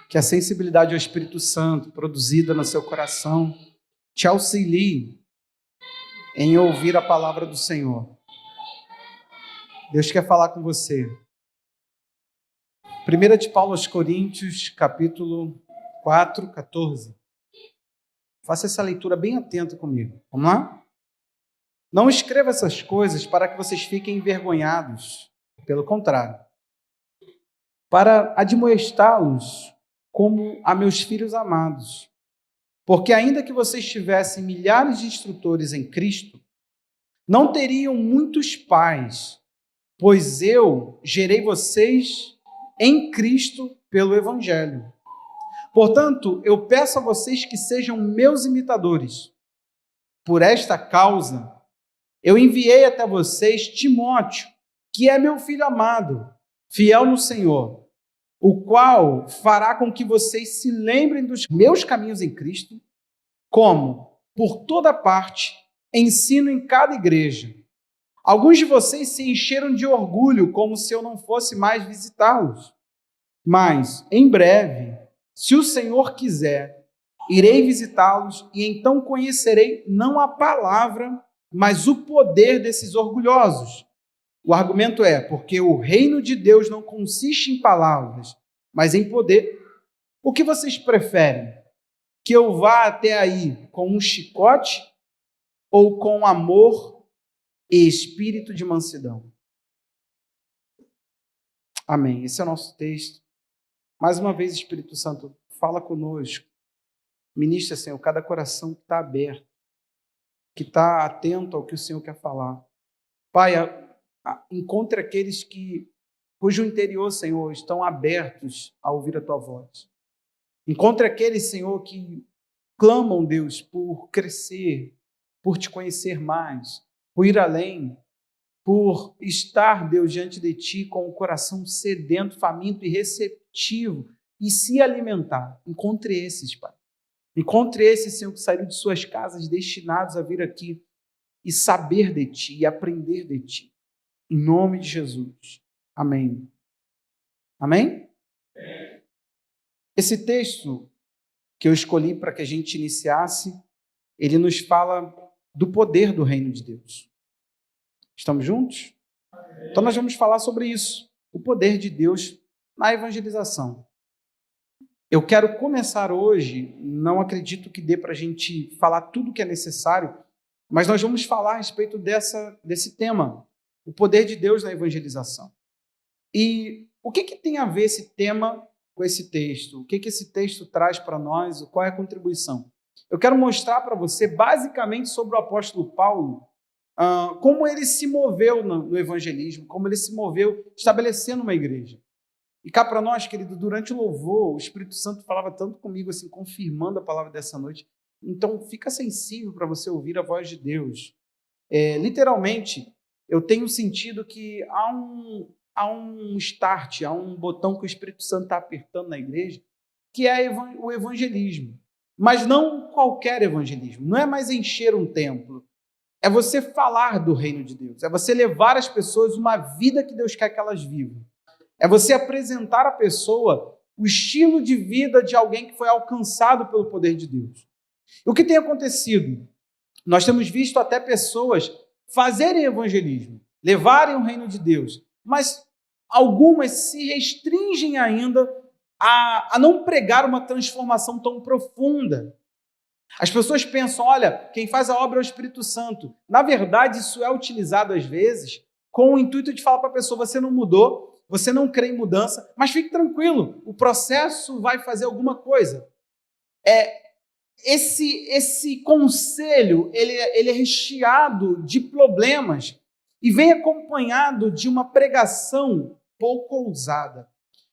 Que a sensibilidade ao Espírito Santo, produzida no seu coração, te auxilie em ouvir a palavra do Senhor. Deus quer falar com você. 1 de Paulo aos Coríntios, capítulo 4, 14. Faça essa leitura bem atento comigo. Vamos lá? Não escreva essas coisas para que vocês fiquem envergonhados. Pelo contrário, para admoestá-los como a meus filhos amados. Porque ainda que vocês tivessem milhares de instrutores em Cristo, não teriam muitos pais, pois eu gerei vocês em Cristo pelo Evangelho. Portanto, eu peço a vocês que sejam meus imitadores. Por esta causa, eu enviei até vocês Timóteo, que é meu filho amado, fiel no Senhor, o qual fará com que vocês se lembrem dos meus caminhos em Cristo, como, por toda parte, ensino em cada igreja. Alguns de vocês se encheram de orgulho, como se eu não fosse mais visitá-los. Mas, em breve, se o Senhor quiser, irei visitá-los e então conhecerei não a palavra, mas o poder desses orgulhosos. O argumento é, porque o reino de Deus não consiste em palavras, mas em poder. O que vocês preferem? Que eu vá até aí com um chicote ou com amor e espírito de mansidão? Amém. Esse é o nosso texto. Mais uma vez, Espírito Santo, fala conosco. Ministra, Senhor, cada coração que está aberto, que está atento ao que o Senhor quer falar. Pai, encontre aqueles cujo interior, Senhor, estão abertos a ouvir a Tua voz. Encontre aqueles, Senhor, que clamam, Deus, por crescer, por Te conhecer mais, por ir além, por estar, Deus, diante de Ti com o coração sedento, faminto e receptivo e se alimentar. Encontre esses, Pai. Encontre esses, Senhor, que saíram de suas casas destinados a vir aqui e saber de Ti e aprender de Ti. Em nome de Jesus. Amém. Amém? Esse texto que eu escolhi para que a gente iniciasse, ele nos fala do poder do reino de Deus. Estamos juntos? Então nós vamos falar sobre isso, o poder de Deus na evangelização. Eu quero começar hoje, não acredito que dê para a gente falar tudo o que é necessário, mas nós vamos falar a respeito desse tema, o poder de Deus na evangelização. E o que tem a ver esse tema com esse texto? O que esse texto traz para nós? Qual é a contribuição? Eu quero mostrar para você, basicamente, sobre o apóstolo Paulo, como ele se moveu no evangelismo, como ele se moveu estabelecendo uma igreja. E cá para nós, querido, durante o louvor, o Espírito Santo falava tanto comigo, assim, confirmando a palavra dessa noite. Então, fica sensível para você ouvir a voz de Deus. Literalmente, eu tenho sentido que há um start, há um botão que o Espírito Santo está apertando na igreja, que é o evangelismo. Mas não qualquer evangelismo. Não é mais encher um templo. É você falar do reino de Deus. É você levar às pessoas uma vida que Deus quer que elas vivam. É você apresentar à pessoa o estilo de vida de alguém que foi alcançado pelo poder de Deus. O que tem acontecido? Nós temos visto até pessoas fazerem evangelismo, levarem o reino de Deus, mas algumas se restringem ainda a não pregar uma transformação tão profunda. As pessoas pensam, olha, quem faz a obra é o Espírito Santo. Na verdade, isso é utilizado às vezes com o intuito de falar para a pessoa, você não mudou, você não crê em mudança, mas fique tranquilo, o processo vai fazer alguma coisa. Esse conselho, ele é recheado de problemas e vem acompanhado de uma pregação pouco ousada,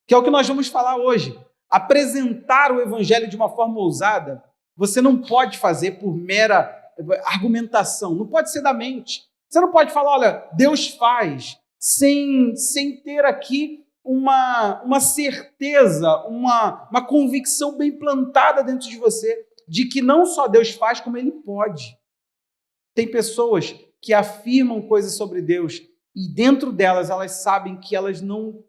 que é o que nós vamos falar hoje. Apresentar o evangelho de uma forma ousada, você não pode fazer por mera argumentação, não pode ser da mente. Você não pode falar, olha, Deus faz, sem ter aqui uma certeza, uma convicção bem plantada dentro de você, de que não só Deus faz, como Ele pode. Tem pessoas que afirmam coisas sobre Deus e dentro delas elas sabem que elas não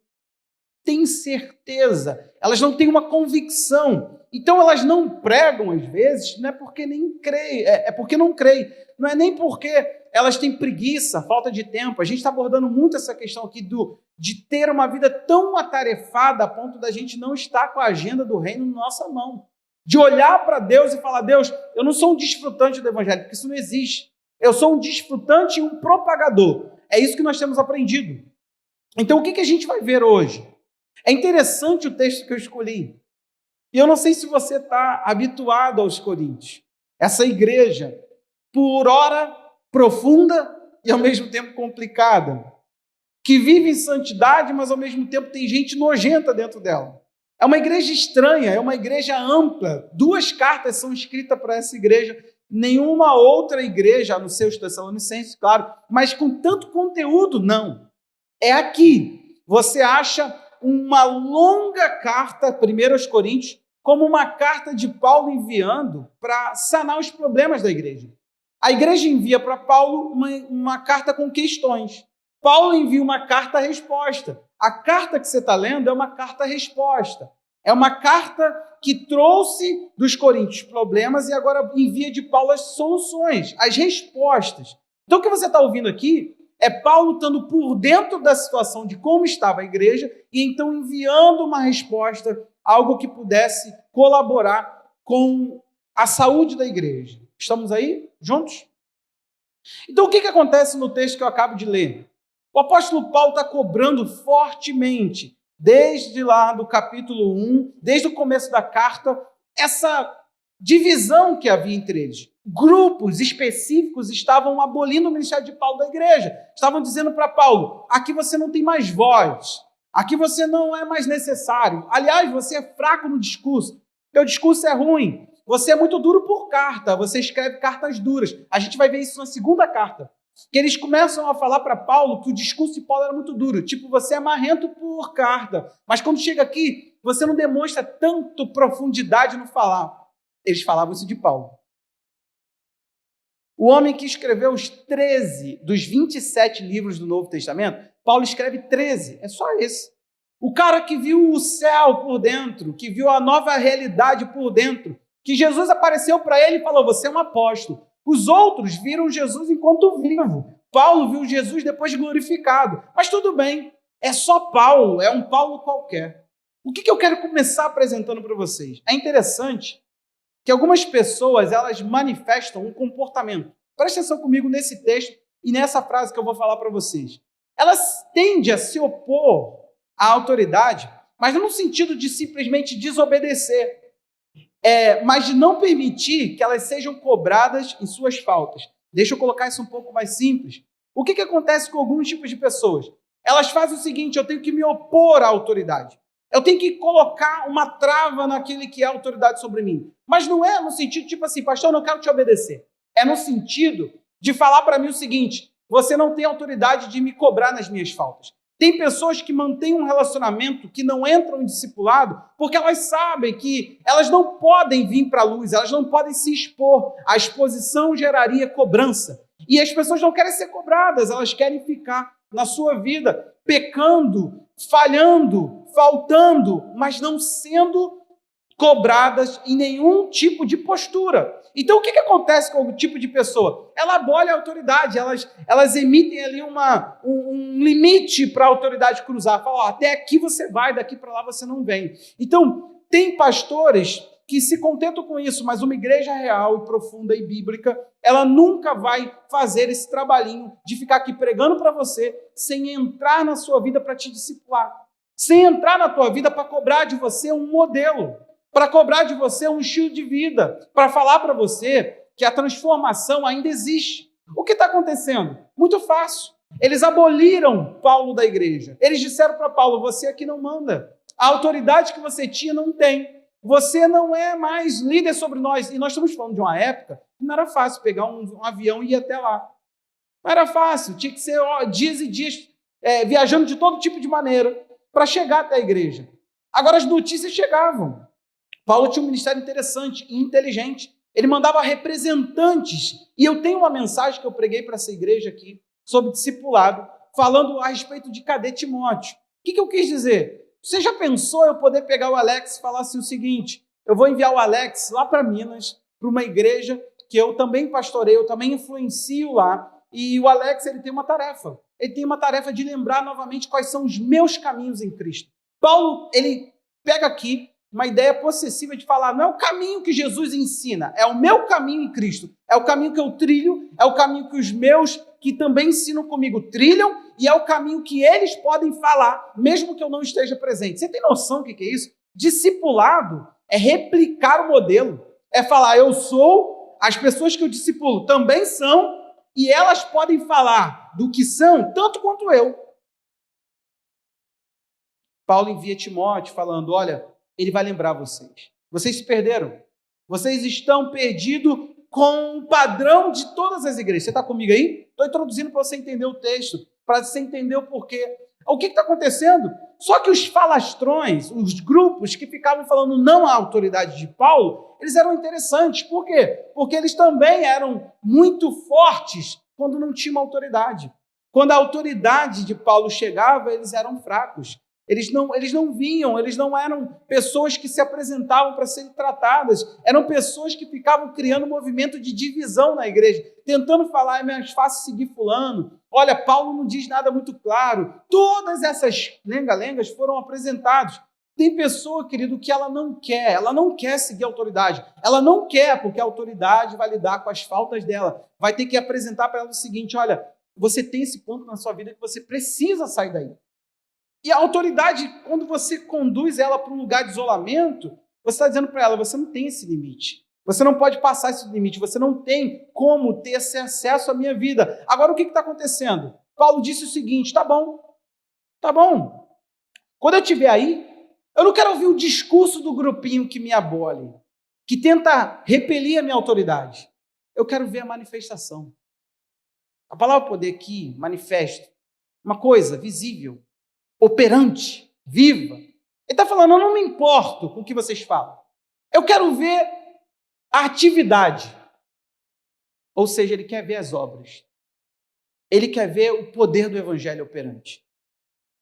têm certeza, elas não têm uma convicção. Então elas não pregam às vezes, não é porque nem creem, é porque não creem. Não é nem porque elas têm preguiça, falta de tempo. A gente está abordando muito essa questão aqui de ter uma vida tão atarefada a ponto da gente não estar com a agenda do reino na nossa mão. De olhar para Deus e falar, Deus, eu não sou um desfrutante do evangelho, porque isso não existe. Eu sou um desfrutante e um propagador. É isso que nós temos aprendido. Então, o que a gente vai ver hoje? É interessante o texto que eu escolhi. E eu não sei se você está habituado aos Coríntios. Essa igreja, por ora profunda e ao mesmo tempo complicada, que vive em santidade, mas ao mesmo tempo tem gente nojenta dentro dela. É uma igreja estranha, é uma igreja ampla. 2 cartas são escritas para essa igreja, nenhuma outra igreja, a não ser os Tessalonicenses, claro, mas com tanto conteúdo, não. É aqui. Você acha uma longa carta, 1 aos Coríntios, como uma carta de Paulo enviando para sanar os problemas da igreja. A igreja envia para Paulo uma carta com questões. Paulo envia uma carta-resposta. A carta que você está lendo é uma carta-resposta. É uma carta que trouxe dos coríntios problemas e agora envia de Paulo as soluções, as respostas. Então, o que você está ouvindo aqui é Paulo estando por dentro da situação de como estava a igreja e então enviando uma resposta, algo que pudesse colaborar com a saúde da igreja. Estamos aí juntos? Então, o que acontece no texto que eu acabo de ler? O apóstolo Paulo está cobrando fortemente, desde lá do capítulo 1, desde o começo da carta, essa divisão que havia entre eles. Grupos específicos estavam abolindo o ministério de Paulo da igreja. Estavam dizendo para Paulo, aqui você não tem mais voz, aqui você não é mais necessário. Aliás, você é fraco no discurso, teu discurso é ruim, você é muito duro por carta, você escreve cartas duras. A gente vai ver isso na segunda carta, que eles começam a falar para Paulo que o discurso de Paulo era muito duro, tipo, você é marrento por carta, mas quando chega aqui, você não demonstra tanto profundidade no falar. Eles falavam isso de Paulo. O homem que escreveu os 13 dos 27 livros do Novo Testamento, Paulo escreve 13, é só esse. O cara que viu o céu por dentro, que viu a nova realidade por dentro, que Jesus apareceu para ele e falou, você é um apóstolo. Os outros viram Jesus enquanto vivo. Paulo viu Jesus depois glorificado. Mas tudo bem, é só Paulo, é um Paulo qualquer. O que eu quero começar apresentando para vocês? É interessante que algumas pessoas, elas manifestam um comportamento. Presta atenção comigo nesse texto e nessa frase que eu vou falar para vocês. Elas tendem a se opor à autoridade, mas não no sentido de simplesmente desobedecer, mas de não permitir que elas sejam cobradas em suas faltas. Deixa eu colocar isso um pouco mais simples. O que acontece com alguns tipos de pessoas? Elas fazem o seguinte, eu tenho que me opor à autoridade. Eu tenho que colocar uma trava naquele que é autoridade sobre mim. Mas não é no sentido, tipo assim, pastor, eu não quero te obedecer. É no sentido de falar para mim o seguinte, você não tem autoridade de me cobrar nas minhas faltas. Tem pessoas que mantêm um relacionamento, que não entram em discipulado, porque elas sabem que elas não podem vir para a luz, elas não podem se expor. A exposição geraria cobrança. E as pessoas não querem ser cobradas, elas querem ficar na sua vida pecando, falhando, faltando, mas não sendo cobradas em nenhum tipo de postura. Então, o que acontece com algum tipo de pessoa? Ela abole a autoridade, elas emitem ali um limite para a autoridade cruzar. Fala, até aqui você vai, daqui para lá você não vem. Então, tem pastores que se contentam com isso, mas uma igreja real e profunda e bíblica, ela nunca vai fazer esse trabalhinho de ficar aqui pregando para você sem entrar na sua vida para te discipular, sem entrar na tua vida para cobrar de você um modelo, para cobrar de você um estilo de vida, para falar para você que a transformação ainda existe. O que está acontecendo? Muito fácil. Eles aboliram Paulo da igreja. Eles disseram para Paulo, você aqui não manda. A autoridade que você tinha não tem. Você não é mais líder sobre nós. E nós estamos falando de uma época que não era fácil pegar um avião e ir até lá. Não era fácil. Tinha que ser dias e dias viajando de todo tipo de maneira para chegar até a igreja. Agora as notícias chegavam. Paulo tinha um ministério interessante e inteligente. Ele mandava representantes. E eu tenho uma mensagem que eu preguei para essa igreja aqui, sobre discipulado, falando a respeito de cadê Timóteo. O que eu quis dizer? Você já pensou eu poder pegar o Alex e falar assim o seguinte, eu vou enviar o Alex lá para Minas, para uma igreja que eu também pastoreio, eu também influencio lá, e o Alex ele tem uma tarefa. Ele tem uma tarefa de lembrar novamente quais são os meus caminhos em Cristo. Paulo, ele pega aqui uma ideia possessiva de falar, não é o caminho que Jesus ensina, é o meu caminho em Cristo, é o caminho que eu trilho, é o caminho que os meus que também ensinam comigo trilham, e é o caminho que eles podem falar, mesmo que eu não esteja presente. Você tem noção do que é isso? Discipulado é replicar o modelo, é falar, eu sou, as pessoas que eu discipulo também são, e elas podem falar do que são, tanto quanto eu. Paulo envia Timóteo falando, olha, ele vai lembrar vocês. Vocês se perderam. Vocês estão perdidos com o padrão de todas as igrejas. Você está comigo aí? Estou introduzindo para você entender o texto, para você entender o porquê. O que está acontecendo? Só que os falastrões, os grupos que ficavam falando não à autoridade de Paulo, eles eram interessantes. Por quê? Porque eles também eram muito fortes quando não tinha uma autoridade. Quando a autoridade de Paulo chegava, eles eram fracos. Eles não vinham, eles não eram pessoas que se apresentavam para serem tratadas, eram pessoas que ficavam criando um movimento de divisão na igreja, tentando falar, é mais fácil seguir fulano, olha, Paulo não diz nada muito claro. Todas essas lenga-lengas foram apresentadas. Tem pessoa, querido, que ela não quer seguir a autoridade, ela não quer, porque a autoridade vai lidar com as faltas dela, vai ter que apresentar para ela o seguinte, olha, você tem esse ponto na sua vida que você precisa sair daí. E a autoridade, quando você conduz ela para um lugar de isolamento, você está dizendo para ela, você não tem esse limite. Você não pode passar esse limite, você não tem como ter esse acesso à minha vida. Agora, o que está acontecendo? Paulo disse o seguinte, tá bom. Quando eu estiver aí, eu não quero ouvir o discurso do grupinho que me abole, que tenta repelir a minha autoridade. Eu quero ver a manifestação. A palavra poder aqui, manifesta, uma coisa visível, operante, viva. Ele está falando, eu não me importo com o que vocês falam. Eu quero ver a atividade. Ou seja, ele quer ver as obras. Ele quer ver o poder do evangelho operante.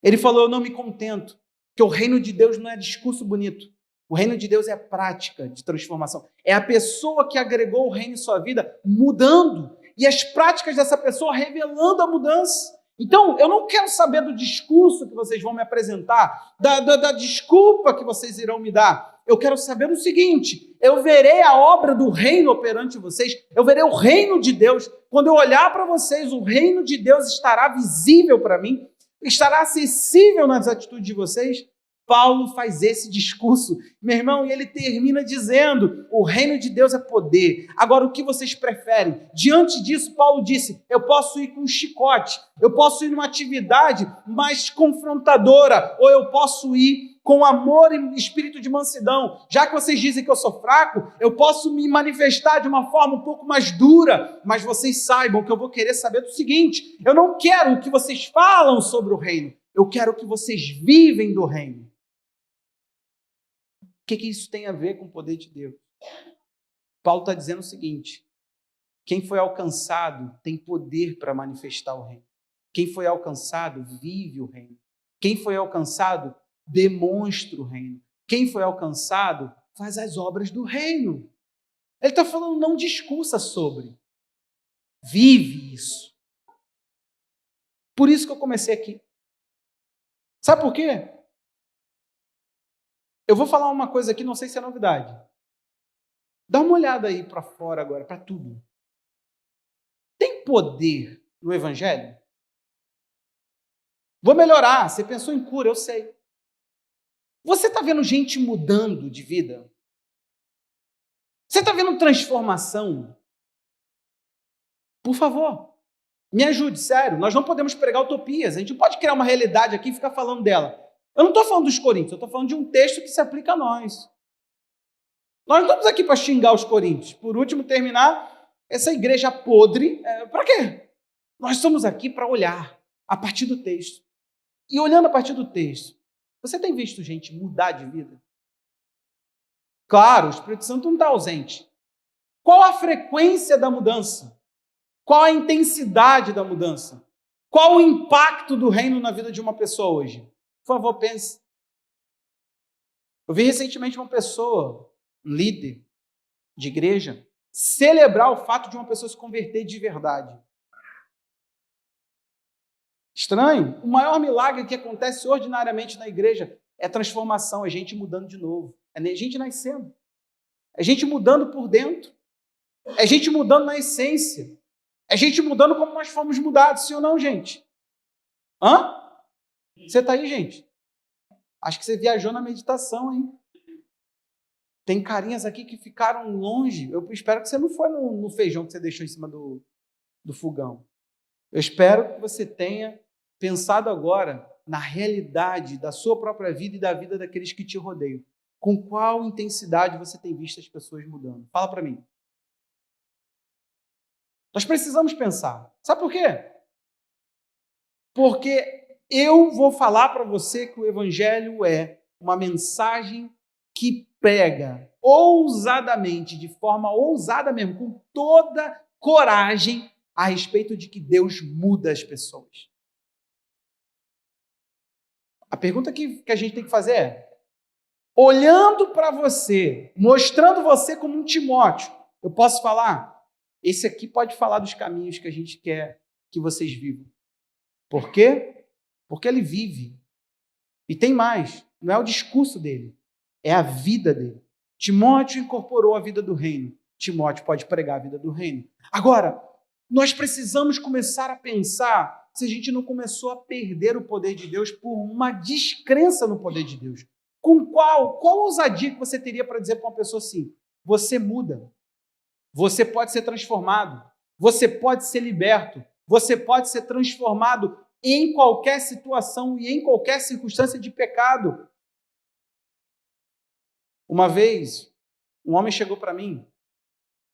Ele falou, eu não me contento, que o reino de Deus não é discurso bonito. O reino de Deus é prática de transformação. É a pessoa que agregou o reino em sua vida, mudando. E as práticas dessa pessoa revelando a mudança. Então, eu não quero saber do discurso que vocês vão me apresentar, da desculpa que vocês irão me dar. Eu quero saber o seguinte, eu verei a obra do reino operante em vocês, eu verei o reino de Deus. Quando eu olhar para vocês, o reino de Deus estará visível para mim, estará acessível nas atitudes de vocês. Paulo faz esse discurso, meu irmão, e ele termina dizendo, o reino de Deus é poder. Agora, o que vocês preferem? Diante disso, Paulo disse, eu posso ir com um chicote, eu posso ir numa atividade mais confrontadora, ou eu posso ir com amor e espírito de mansidão. Já que vocês dizem que eu sou fraco, eu posso me manifestar de uma forma um pouco mais dura, mas vocês saibam que eu vou querer saber do seguinte, eu não quero o que vocês falam sobre o reino, eu quero o que vocês vivem do reino. O que isso tem a ver com o poder de Deus? Paulo está dizendo o seguinte, quem foi alcançado tem poder para manifestar o reino. Quem foi alcançado vive o reino. Quem foi alcançado demonstra o reino. Quem foi alcançado faz as obras do reino. Ele está falando, não discursa sobre. Vive isso. Por isso que eu comecei aqui. Sabe por quê? Eu vou falar uma coisa aqui, não sei se é novidade. Dá uma olhada aí para fora agora, para tudo. Tem poder no Evangelho? Vou melhorar, você pensou em cura, eu sei. Você está vendo gente mudando de vida? Você está vendo transformação? Por favor, me ajude, sério. Nós não podemos pregar utopias, a gente não pode criar uma realidade aqui e ficar falando dela. Eu não estou falando dos coríntios, eu estou falando de um texto que se aplica a nós. Nós não estamos aqui para xingar os coríntios. Por último, terminar essa igreja podre. Para quê? Nós estamos aqui para olhar a partir do texto. E olhando a partir do texto, você tem visto gente mudar de vida? Claro, o Espírito Santo não está ausente. Qual a frequência da mudança? Qual a intensidade da mudança? Qual o impacto do reino na vida de uma pessoa hoje? Por favor, pense. Eu vi recentemente uma pessoa, um líder de igreja, celebrar o fato de uma pessoa se converter de verdade. Estranho? O maior milagre que acontece ordinariamente na igreja é transformação, é gente mudando de novo, é gente nascendo, é gente mudando por dentro, é gente mudando na essência, é gente mudando como nós fomos mudados, sim ou não, gente? Hã? Você está aí, gente? Acho que você viajou na meditação, hein? Tem carinhas aqui que ficaram longe. Eu espero que você não foi no feijão que você deixou em cima do fogão. Eu espero que você tenha pensado agora na realidade da sua própria vida e da vida daqueles que te rodeiam. Com qual intensidade você tem visto as pessoas mudando? Fala para mim. Nós precisamos pensar. Sabe por quê? Porque eu vou falar para você que o Evangelho é uma mensagem que prega ousadamente, de forma ousada mesmo, com toda coragem, a respeito de que Deus muda as pessoas. A pergunta que a gente tem que fazer é, olhando para você, mostrando você como um Timóteo, eu posso falar, esse aqui pode falar dos caminhos que a gente quer que vocês vivam. Por quê? Porque ele vive. E tem mais, não é o discurso dele, é a vida dele. Timóteo incorporou a vida do reino. Timóteo pode pregar a vida do reino. Agora, nós precisamos começar a pensar se a gente não começou a perder o poder de Deus por uma descrença no poder de Deus. Com qual ousadia que você teria para dizer para uma pessoa assim, você muda, você pode ser transformado, você pode ser liberto, você pode ser transformado em qualquer situação e em qualquer circunstância de pecado. Uma vez, um homem chegou para mim,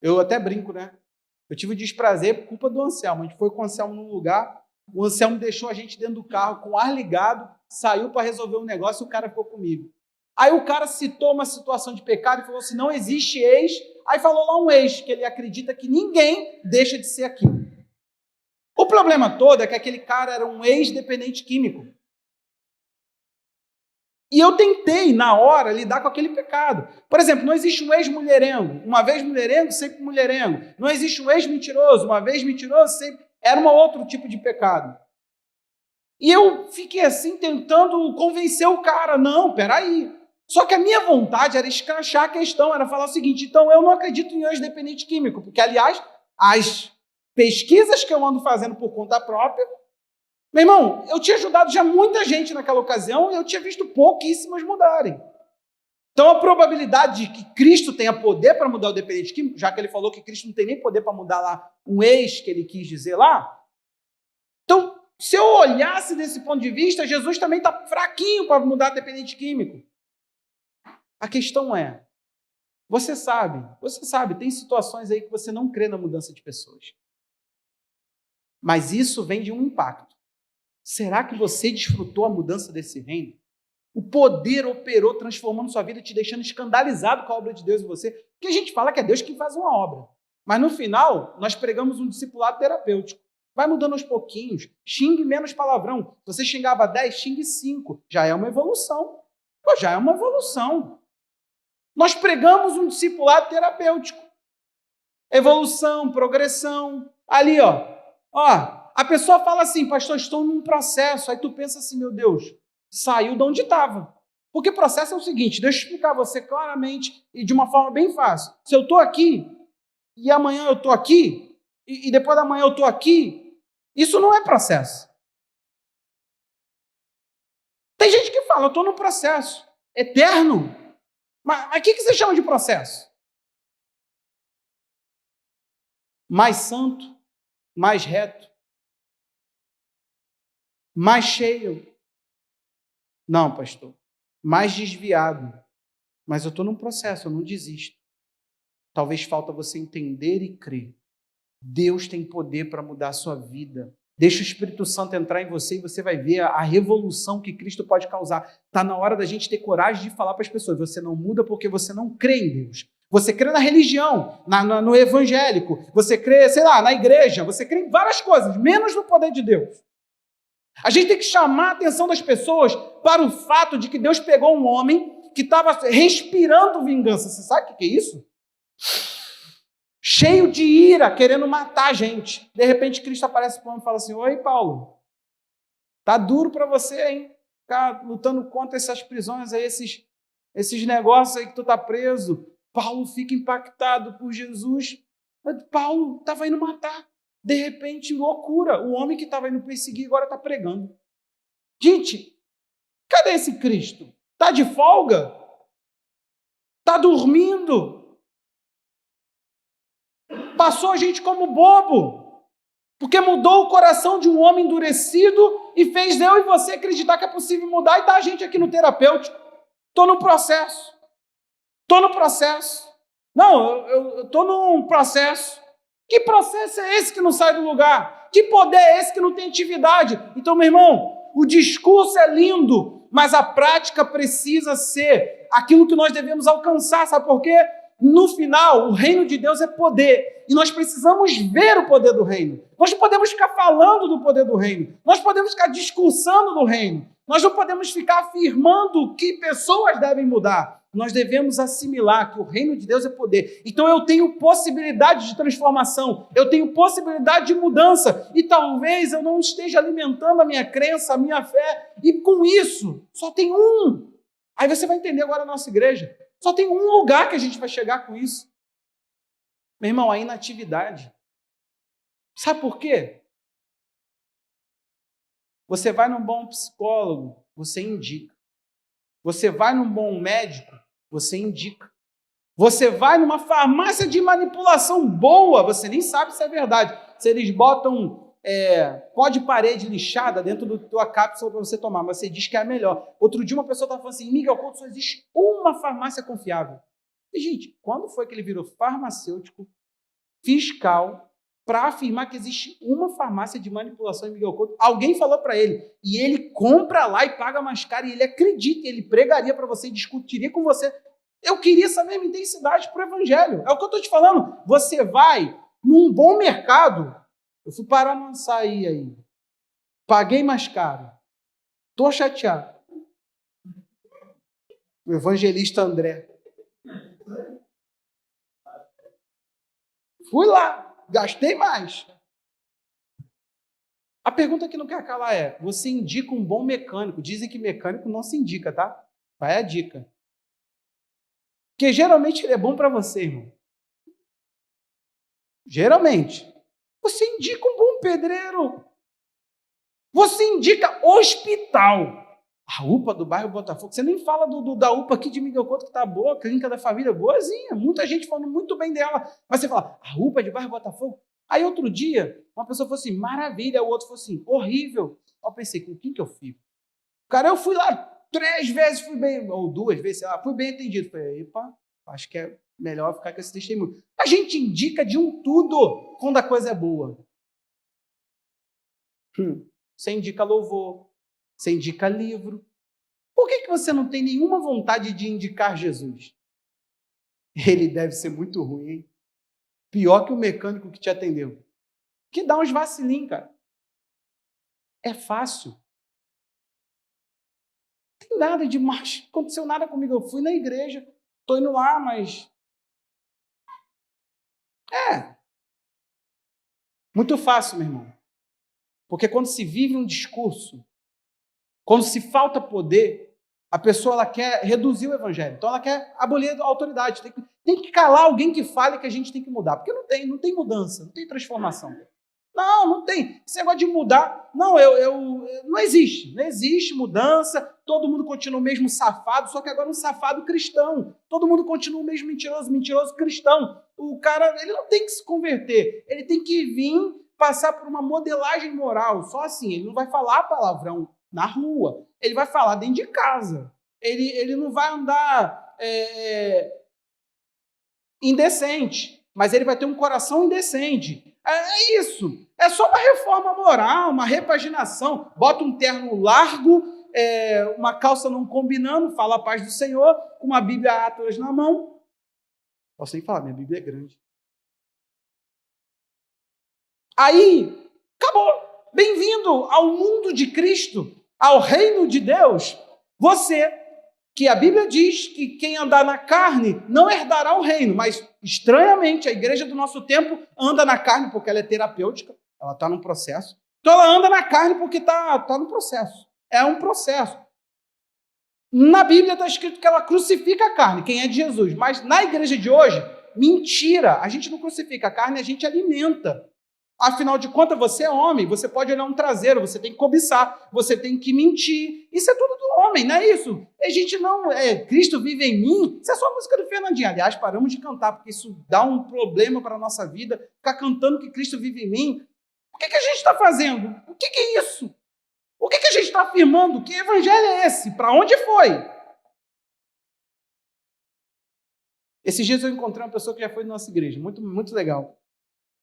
eu até brinco, né? Eu tive o desprazer por culpa do Anselmo. A gente foi com o Anselmo num lugar, o Anselmo deixou a gente dentro do carro com o ar ligado, saiu para resolver um negócio e o cara ficou comigo. Aí o cara citou uma situação de pecado e falou assim, não existe ex. Aí falou lá um ex, que ele acredita que ninguém deixa de ser aquilo. O problema todo é que aquele cara era um ex-dependente químico. E eu tentei, na hora, lidar com aquele pecado. Por exemplo, não existe um ex-mulherengo. Uma vez mulherengo, sempre mulherengo. Não existe um ex-mentiroso. Uma vez mentiroso, sempre... Era um outro tipo de pecado. E eu fiquei assim, tentando convencer o cara. Não, peraí. Só que a minha vontade era escrachar a questão, era falar o seguinte, então eu não acredito em ex-dependente químico, porque, aliás, as pesquisas que eu ando fazendo por conta própria, meu irmão, eu tinha ajudado já muita gente naquela ocasião e eu tinha visto pouquíssimas mudarem. Então, a probabilidade de que Cristo tenha poder para mudar o dependente químico, já que ele falou que Cristo não tem nem poder para mudar lá um ex que ele quis dizer lá, então, se eu olhasse desse ponto de vista, Jesus também está fraquinho para mudar o dependente químico. A questão é, você sabe, tem situações aí que você não crê na mudança de pessoas. Mas isso vem de um impacto. Será que você desfrutou a mudança desse reino? O poder operou transformando sua vida, te deixando escandalizado com a obra de Deus em você? Porque a gente fala que é Deus quem faz uma obra. Mas no final, nós pregamos um discipulado terapêutico. Vai mudando aos pouquinhos. Xingue menos palavrão. Se você xingava 10, xingue 5. Já é uma evolução. Já é uma evolução. Nós pregamos um discipulado terapêutico. Evolução, progressão. Ali, ó, a pessoa fala assim, pastor, estou num processo. Aí tu pensa assim, meu Deus, saiu de onde estava. Porque processo é o seguinte, deixa eu explicar a você claramente e de uma forma bem fácil. Se eu estou aqui, e amanhã eu estou aqui, e depois da manhã eu estou aqui, isso não é processo. Tem gente que fala, eu estou num processo eterno. Mas o que você chama de processo? Mais santo, mais reto, mais cheio. Não, pastor, mais desviado. Mas eu estou num processo, eu não desisto. Talvez falta você entender e crer. Deus tem poder para mudar a sua vida. Deixa o Espírito Santo entrar em você e você vai ver a revolução que Cristo pode causar. Está na hora da gente ter coragem de falar para as pessoas, você não muda porque você não crê em Deus. Você crê na religião, no evangélico, você crê, na igreja, você crê em várias coisas, menos no poder de Deus. A gente tem que chamar a atenção das pessoas para o fato de que Deus pegou um homem que estava respirando vingança. Você sabe o que é isso? Cheio de ira, querendo matar a gente. De repente, Cristo aparece para o homem e fala assim: oi, Paulo, tá duro para você, hein? Ficar lutando contra essas prisões aí, esses negócios aí que tu tá preso. Paulo fica impactado por Jesus. Paulo estava indo matar. De repente, loucura. O homem que estava indo perseguir agora está pregando. Gente, cadê esse Cristo? Está de folga? Está dormindo? Passou a gente como bobo, porque mudou o coração de um homem endurecido e fez eu e você acreditar que é possível mudar, e está a gente aqui no terapêutico. Estou no processo. Não, eu estou num processo. Que processo é esse que não sai do lugar? Que poder é esse que não tem atividade? Então, meu irmão, o discurso é lindo, mas a prática precisa ser aquilo que nós devemos alcançar. Sabe por quê? No final, o reino de Deus é poder. E nós precisamos ver o poder do reino. Nós não podemos ficar falando do poder do reino. Nós podemos ficar discursando do reino. Nós não podemos ficar afirmando que pessoas devem mudar. Nós devemos assimilar que o reino de Deus é poder. Então eu tenho possibilidade de transformação, eu tenho possibilidade de mudança, e talvez eu não esteja alimentando a minha crença, a minha fé, e com isso, só tem um. Aí você vai entender agora a nossa igreja. Só tem um lugar que a gente vai chegar com isso. Meu irmão, a inatividade. Sabe por quê? Você vai num bom psicólogo, você indica. Você vai num bom médico, você indica. Você vai numa farmácia de manipulação boa, você nem sabe se é verdade. Se eles botam pó de parede lixada dentro da tua cápsula para você tomar, mas você diz que é a melhor. Outro dia uma pessoa estava falando assim: Miguel Couto, só existe uma farmácia confiável. E, gente, quando foi que ele virou farmacêutico, fiscal, para afirmar que existe uma farmácia de manipulação em Miguel Couto? Alguém falou para ele, e ele compra lá e paga mais caro, e ele acredita, ele pregaria para você, discutiria com você. Eu queria essa mesma intensidade para o evangelho. É o que eu estou te falando. Você vai num bom mercado. Eu fui parar no açaí aí. Paguei mais caro. Estou chateado. O evangelista André. Fui lá. Gastei mais. A pergunta que não quer calar é: você indica um bom mecânico? Dizem que mecânico não se indica, tá? Vai a dica. Porque geralmente ele é bom para você, irmão. Geralmente. Você indica um bom pedreiro. Você indica hospital. A UPA do bairro Botafogo. Você nem fala da UPA aqui de Miguel Couto, que está boa, a clínica da família, boazinha. Muita gente falando muito bem dela. Mas você fala: a UPA de bairro Botafogo? Aí outro dia, uma pessoa falou assim: maravilha. O outro falou assim: horrível. Eu pensei: com quem que eu fico? Cara, eu fui lá 3 vezes, fui bem, ou 2 vezes, sei lá, fui bem atendido. Falei: epa, acho que é melhor ficar com esse testemunho. A gente indica de um tudo quando a coisa é boa. Você indica louvor, você indica livro. Por que você não tem nenhuma vontade de indicar Jesus? Ele deve ser muito ruim, hein? Pior que o mecânico que te atendeu. Que dá uns vacilinhos, cara. É fácil. Não tem nada demais. Não aconteceu nada comigo. Eu fui na igreja, estou indo lá, mas... muito fácil, meu irmão. Porque quando se vive um discurso, quando se falta poder, a pessoa ela quer reduzir o evangelho. Então ela quer abolir a autoridade. Tem que calar alguém que fale que a gente tem que mudar. Porque não tem mudança, não tem transformação. Não tem. Esse negócio de mudar, não existe. Não existe mudança, todo mundo continua o mesmo safado, só que agora um safado cristão. Todo mundo continua o mesmo mentiroso cristão. O cara, ele não tem que se converter, ele tem que vir passar por uma modelagem moral. Só assim, ele não vai falar palavrão na rua, ele vai falar dentro de casa. Ele não vai andar indecente, mas ele vai ter um coração indecente. É isso. É só uma reforma moral, uma repaginação. Bota um terno largo, uma calça não combinando, fala a paz do Senhor, com uma Bíblia Atlas na mão. Posso nem falar, minha Bíblia é grande. Aí, acabou. Bem-vindo ao mundo de Cristo, ao reino de Deus. Você que a Bíblia diz que quem andar na carne não herdará o reino, mas, estranhamente, a igreja do nosso tempo anda na carne porque ela é terapêutica, ela está num processo. Então, ela anda na carne porque está no processo. É um processo. Na Bíblia está escrito que ela crucifica a carne, quem é de Jesus, mas na igreja de hoje, mentira, a gente não crucifica a carne, a gente alimenta. Afinal de contas, você é homem, você pode olhar um traseiro, você tem que cobiçar, você tem que mentir. Isso é tudo do homem, não é isso? A gente não... Cristo vive em mim. Isso é só a música do Fernandinho. Aliás, paramos de cantar, porque isso dá um problema para a nossa vida, ficar cantando que Cristo vive em mim. O que a gente está fazendo? O que é isso? O que a gente está afirmando? Que evangelho é esse? Para onde foi? Esses dias eu encontrei uma pessoa que já foi da nossa igreja, muito, muito legal.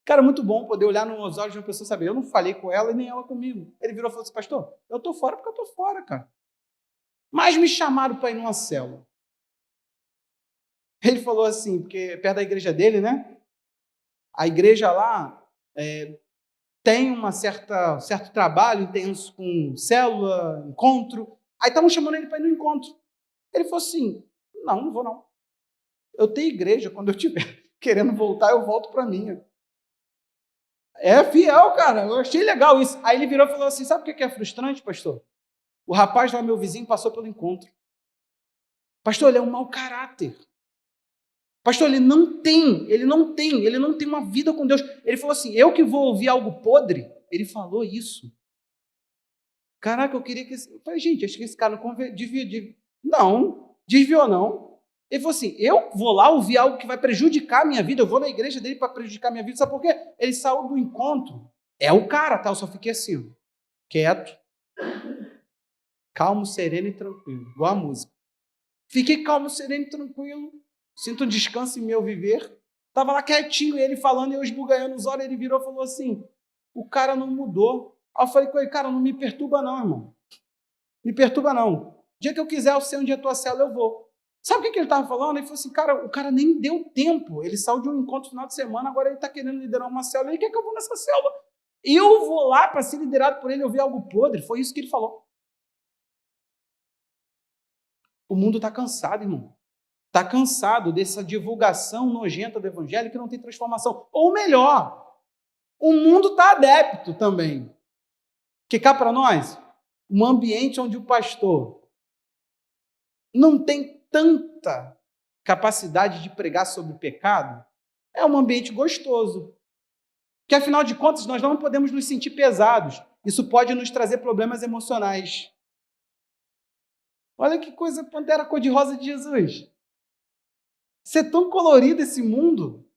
Cara, muito bom poder olhar nos olhos de uma pessoa e saber, eu não falei com ela e nem ela comigo. Ele virou e falou assim, pastor, eu estou fora porque eu estou fora, cara. Mas me chamaram para ir numa célula. Ele falou assim, porque perto da igreja dele, né? A igreja lá tem um certo trabalho intenso com célula, encontro. Aí estavam chamando ele para ir no encontro. Ele falou assim, não vou não. Eu tenho igreja, quando eu estiver querendo voltar, eu volto para a minha. É fiel, cara. Eu achei legal isso. Aí ele virou e falou assim, sabe o que é frustrante, pastor? O rapaz lá, meu vizinho, passou pelo encontro. Pastor, ele é um mau caráter. Pastor, ele não tem uma vida com Deus. Ele falou assim, eu que vou ouvir algo podre? Ele falou isso. Caraca, eu queria que... Eu falei, gente, acho que esse cara não desviou não. Ele falou assim, eu vou lá ouvir algo que vai prejudicar a minha vida, eu vou na igreja dele para prejudicar a minha vida, sabe por quê? Ele saiu do encontro. É o cara, tá? Eu só fiquei assim, quieto, calmo, sereno e tranquilo, igual a música. Fiquei calmo, sereno e tranquilo, sinto um descanso em meu viver. Estava lá quietinho, ele falando e eu esbugalhando os olhos, ele virou e falou assim, o cara não mudou. Aí eu falei com ele, cara, não me perturba não, irmão. Me perturba não. O dia que eu quiser, eu sei onde é a tua célula, eu vou. Sabe o que ele estava falando? Ele falou assim, cara, o cara nem deu tempo. Ele saiu de um encontro no final de semana, agora ele está querendo liderar uma célula. Ele quer que eu vou nessa célula. Eu vou lá para ser liderado por ele, ouvir algo podre. Foi isso que ele falou. O mundo está cansado, irmão. Está cansado dessa divulgação nojenta do evangelho que não tem transformação. Ou melhor, o mundo está adepto também. Que cá para nós, um ambiente onde o pastor não tem tanta capacidade de pregar sobre pecado, é um ambiente gostoso. Que, afinal de contas, nós não podemos nos sentir pesados. Isso pode nos trazer problemas emocionais. Olha que coisa pantera cor-de-rosa de Jesus. Isso é tão colorido esse mundo.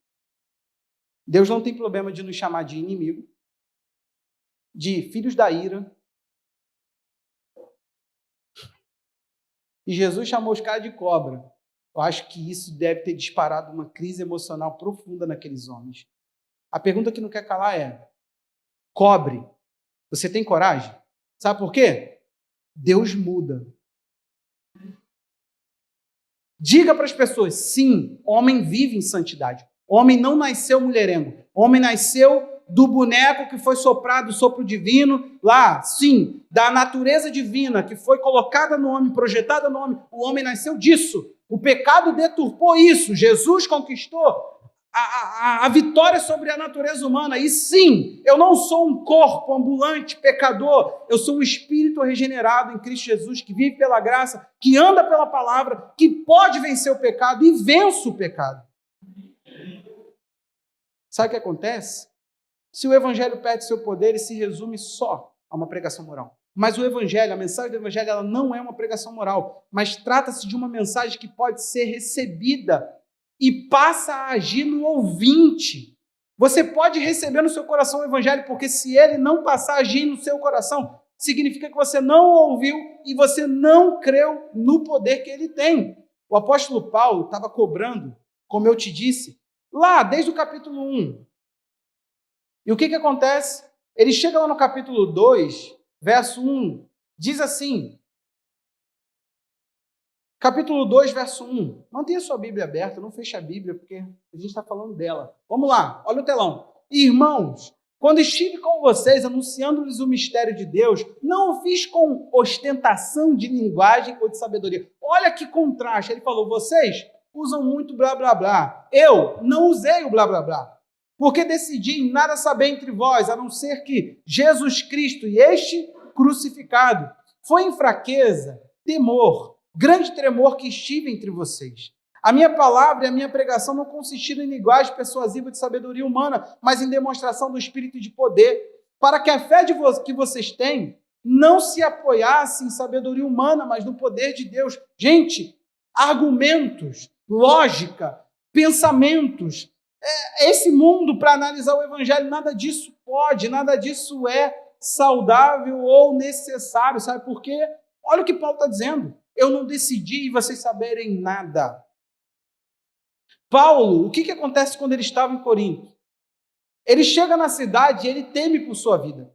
Deus não tem problema de nos chamar de inimigo, de filhos da ira. E Jesus chamou os caras de cobra. Eu acho que isso deve ter disparado uma crise emocional profunda naqueles homens. A pergunta que não quer calar é, cobre, você tem coragem? Sabe por quê? Deus muda. Diga para as pessoas, sim, homem vive em santidade. Homem não nasceu mulherengo. Homem nasceu do boneco que foi soprado o sopro divino, lá, sim, da natureza divina que foi colocada no homem, projetada no homem. O homem nasceu disso. O pecado deturpou isso. Jesus conquistou a vitória sobre a natureza humana. E sim, eu não sou um corpo ambulante, pecador. Eu sou um espírito regenerado em Cristo Jesus, que vive pela graça, que anda pela palavra, que pode vencer o pecado e venço o pecado. Sabe o que acontece? Se o evangelho perde seu poder, ele se resume só a uma pregação moral. Mas o evangelho, a mensagem do evangelho, ela não é uma pregação moral, mas trata-se de uma mensagem que pode ser recebida e passa a agir no ouvinte. Você pode receber no seu coração o evangelho, porque se ele não passar a agir no seu coração, significa que você não ouviu e você não creu no poder que ele tem. O apóstolo Paulo estava cobrando, como eu te disse, lá desde o capítulo 1. E o que acontece? Ele chega lá no capítulo 2, verso 1, diz assim, capítulo 2, verso 1. Mantenha sua Bíblia aberta, não feche a Bíblia, porque a gente está falando dela. Vamos lá, olha o telão. Irmãos, Quando estive com vocês, anunciando-lhes o mistério de Deus, não o fiz com ostentação de linguagem ou de sabedoria. Olha que contraste. Ele falou, vocês usam muito blá, blá, blá. Eu não usei o blá, blá, blá. Porque decidi em nada saber entre vós, a não ser que Jesus Cristo e este crucificado. Foi em fraqueza, temor, grande tremor que estive entre vocês. A minha palavra e a minha pregação não consistiram em linguagem persuasiva de sabedoria humana, mas em demonstração do Espírito e de poder, para que a fé que vocês têm não se apoiasse em sabedoria humana, mas no poder de Deus. Gente, argumentos, lógica, pensamentos, esse mundo para analisar o Evangelho, nada disso pode, nada disso é saudável ou necessário. Sabe por quê? Olha o que Paulo está dizendo. Eu não decidi vocês saberem nada. Paulo, o que acontece quando ele estava em Corinto? Ele chega na cidade e ele teme por sua vida.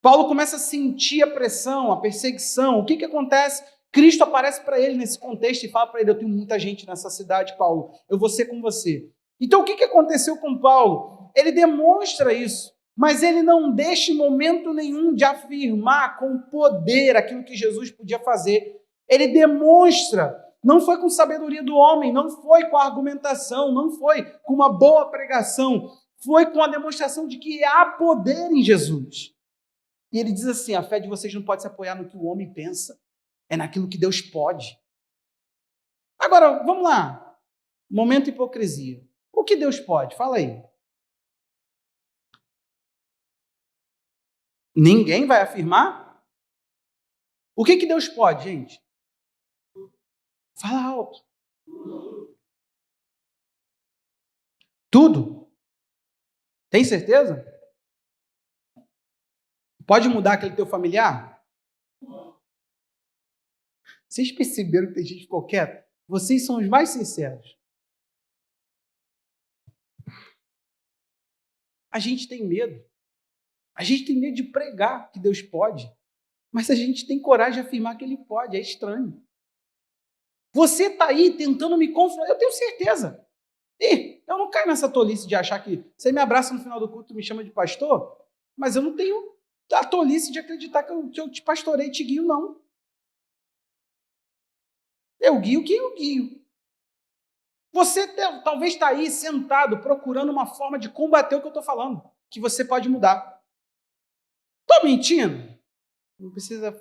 Paulo começa a sentir a pressão, a perseguição. O que acontece? Cristo aparece para ele nesse contexto e fala para ele, eu tenho muita gente nessa cidade, Paulo, eu vou ser com você. Então, o que aconteceu com Paulo? Ele demonstra isso, mas ele não deixa em momento nenhum de afirmar com poder aquilo que Jesus podia fazer. Ele demonstra. Não foi com sabedoria do homem, não foi com a argumentação, não foi com uma boa pregação, foi com a demonstração de que há poder em Jesus. E ele diz assim, a fé de vocês não pode se apoiar no que o homem pensa, é naquilo que Deus pode. Agora, vamos lá, momento hipocrisia. O que Deus pode? Fala aí. Ninguém vai afirmar? O que Deus pode, gente? Fala alto. Tudo? Tem certeza? Pode mudar aquele teu familiar? Vocês perceberam que tem gente que ficou quieta? Vocês são os mais sinceros. A gente tem medo. A gente tem medo de pregar que Deus pode. Mas a gente tem coragem de afirmar que Ele pode. É estranho. Você está aí tentando me confrontar. Eu tenho certeza. E eu não caio nessa tolice de achar que você me abraça no final do culto e me chama de pastor, mas eu não tenho a tolice de acreditar que eu te pastorei e te guio, não. Eu guio quem eu guio. Você talvez está aí sentado procurando uma forma de combater o que eu estou falando, que você pode mudar. Estou mentindo? Não precisa...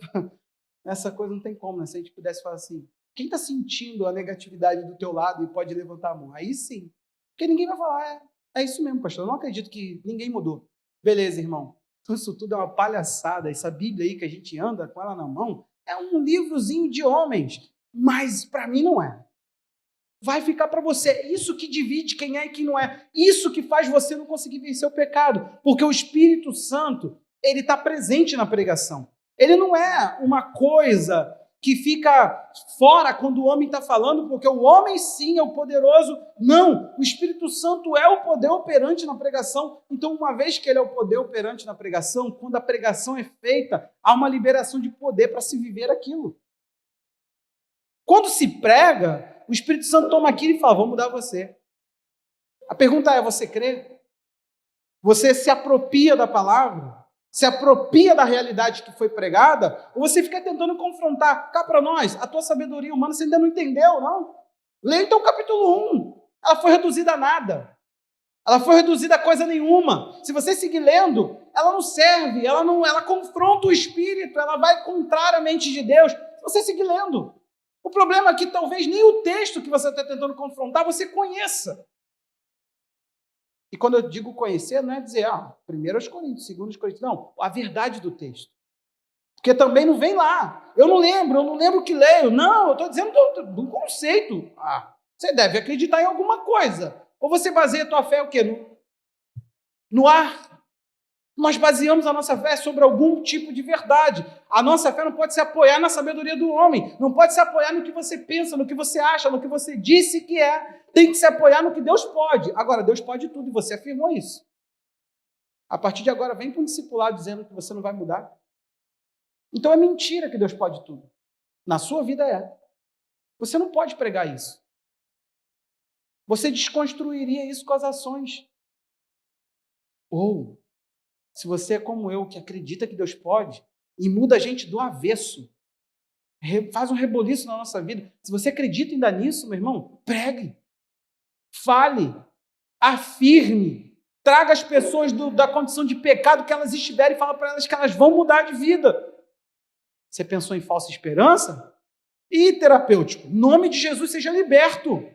Essa coisa não tem como, né? Se a gente pudesse falar assim, quem está sentindo a negatividade do teu lado e pode levantar a mão? Aí sim. Porque ninguém vai falar, é isso mesmo, pastor. Eu não acredito que ninguém mudou. Beleza, irmão. Então, isso tudo é uma palhaçada. Essa Bíblia aí que a gente anda com ela na mão é um livrozinho de homens. Mas para mim não é. Vai ficar para você. Isso que divide quem é e quem não é. Isso que faz você não conseguir vencer o pecado. Porque o Espírito Santo, ele está presente na pregação. Ele não é uma coisa que fica fora quando o homem está falando, porque o homem sim é o poderoso. Não, o Espírito Santo é o poder operante na pregação. Então, uma vez que ele é o poder operante na pregação, quando a pregação é feita, há uma liberação de poder para se viver aquilo. Quando se prega, o Espírito Santo toma aquilo e fala, vou mudar você. A pergunta é, você crê? Você se apropria da palavra? Se apropria da realidade que foi pregada, ou você fica tentando confrontar, cá para nós, a tua sabedoria humana, você ainda não entendeu, não? Lê então o capítulo 1, ela foi reduzida a nada, ela foi reduzida a coisa nenhuma. Se você seguir lendo, ela não serve, ela confronta o Espírito, ela vai contrariamente de Deus, se você seguir lendo. O problema é que talvez nem o texto que você está tentando confrontar, você conheça. E quando eu digo conhecer, não é dizer, 1 Coríntios, 2 Coríntios, não, a verdade do texto. Porque também não vem lá. Eu não lembro o que leio. Não, eu estou dizendo do conceito. Você deve acreditar em alguma coisa. Ou você baseia a tua fé o quê? No ar. Nós baseamos a nossa fé sobre algum tipo de verdade. A nossa fé não pode se apoiar na sabedoria do homem, não pode se apoiar no que você pensa, no que você acha, no que você disse que é. Tem que se apoiar no que Deus pode. Agora, Deus pode tudo e você afirmou isso. A partir de agora, vem para um discipulado dizendo que você não vai mudar. Então é mentira que Deus pode tudo. Na sua vida é. Você não pode pregar isso. Você desconstruiria isso com as ações. Ou, se você é como eu, que acredita que Deus pode e muda a gente do avesso, faz um reboliço na nossa vida. Se você acredita ainda nisso, meu irmão, pregue, fale, afirme, traga as pessoas da condição de pecado que elas estiverem e fala para elas que elas vão mudar de vida. Você pensou em falsa esperança? E terapêutico, em nome de Jesus, seja liberto.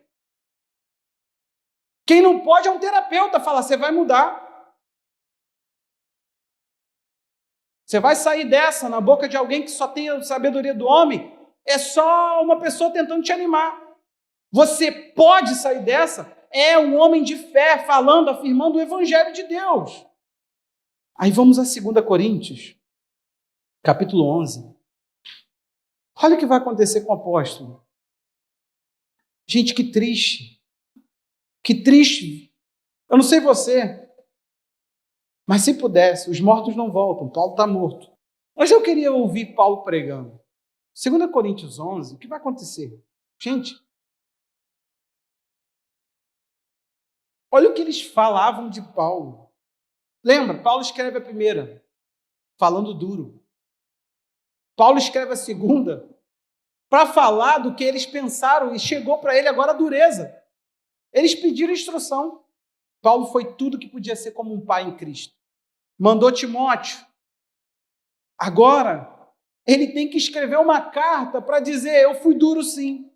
Quem não pode é um terapeuta falar, você vai mudar. Você vai sair dessa na boca de alguém que só tem a sabedoria do homem, é só uma pessoa tentando te animar. Você pode sair dessa, é um homem de fé falando, afirmando o evangelho de Deus. Aí vamos a 2 Coríntios, capítulo 11. Olha o que vai acontecer com o apóstolo. Gente, que triste. Que triste. Eu não sei você, mas se pudesse, os mortos não voltam, Paulo está morto. Mas eu queria ouvir Paulo pregando. 2 Coríntios 11, o que vai acontecer? Gente, olha o que eles falavam de Paulo. Lembra, Paulo escreve a primeira, falando duro. Paulo escreve a segunda, para falar do que eles pensaram, e chegou para ele agora a dureza. Eles pediram instrução. Paulo foi tudo que podia ser como um pai em Cristo. Mandou Timóteo. Agora, ele tem que escrever uma carta para dizer, eu fui duro sim.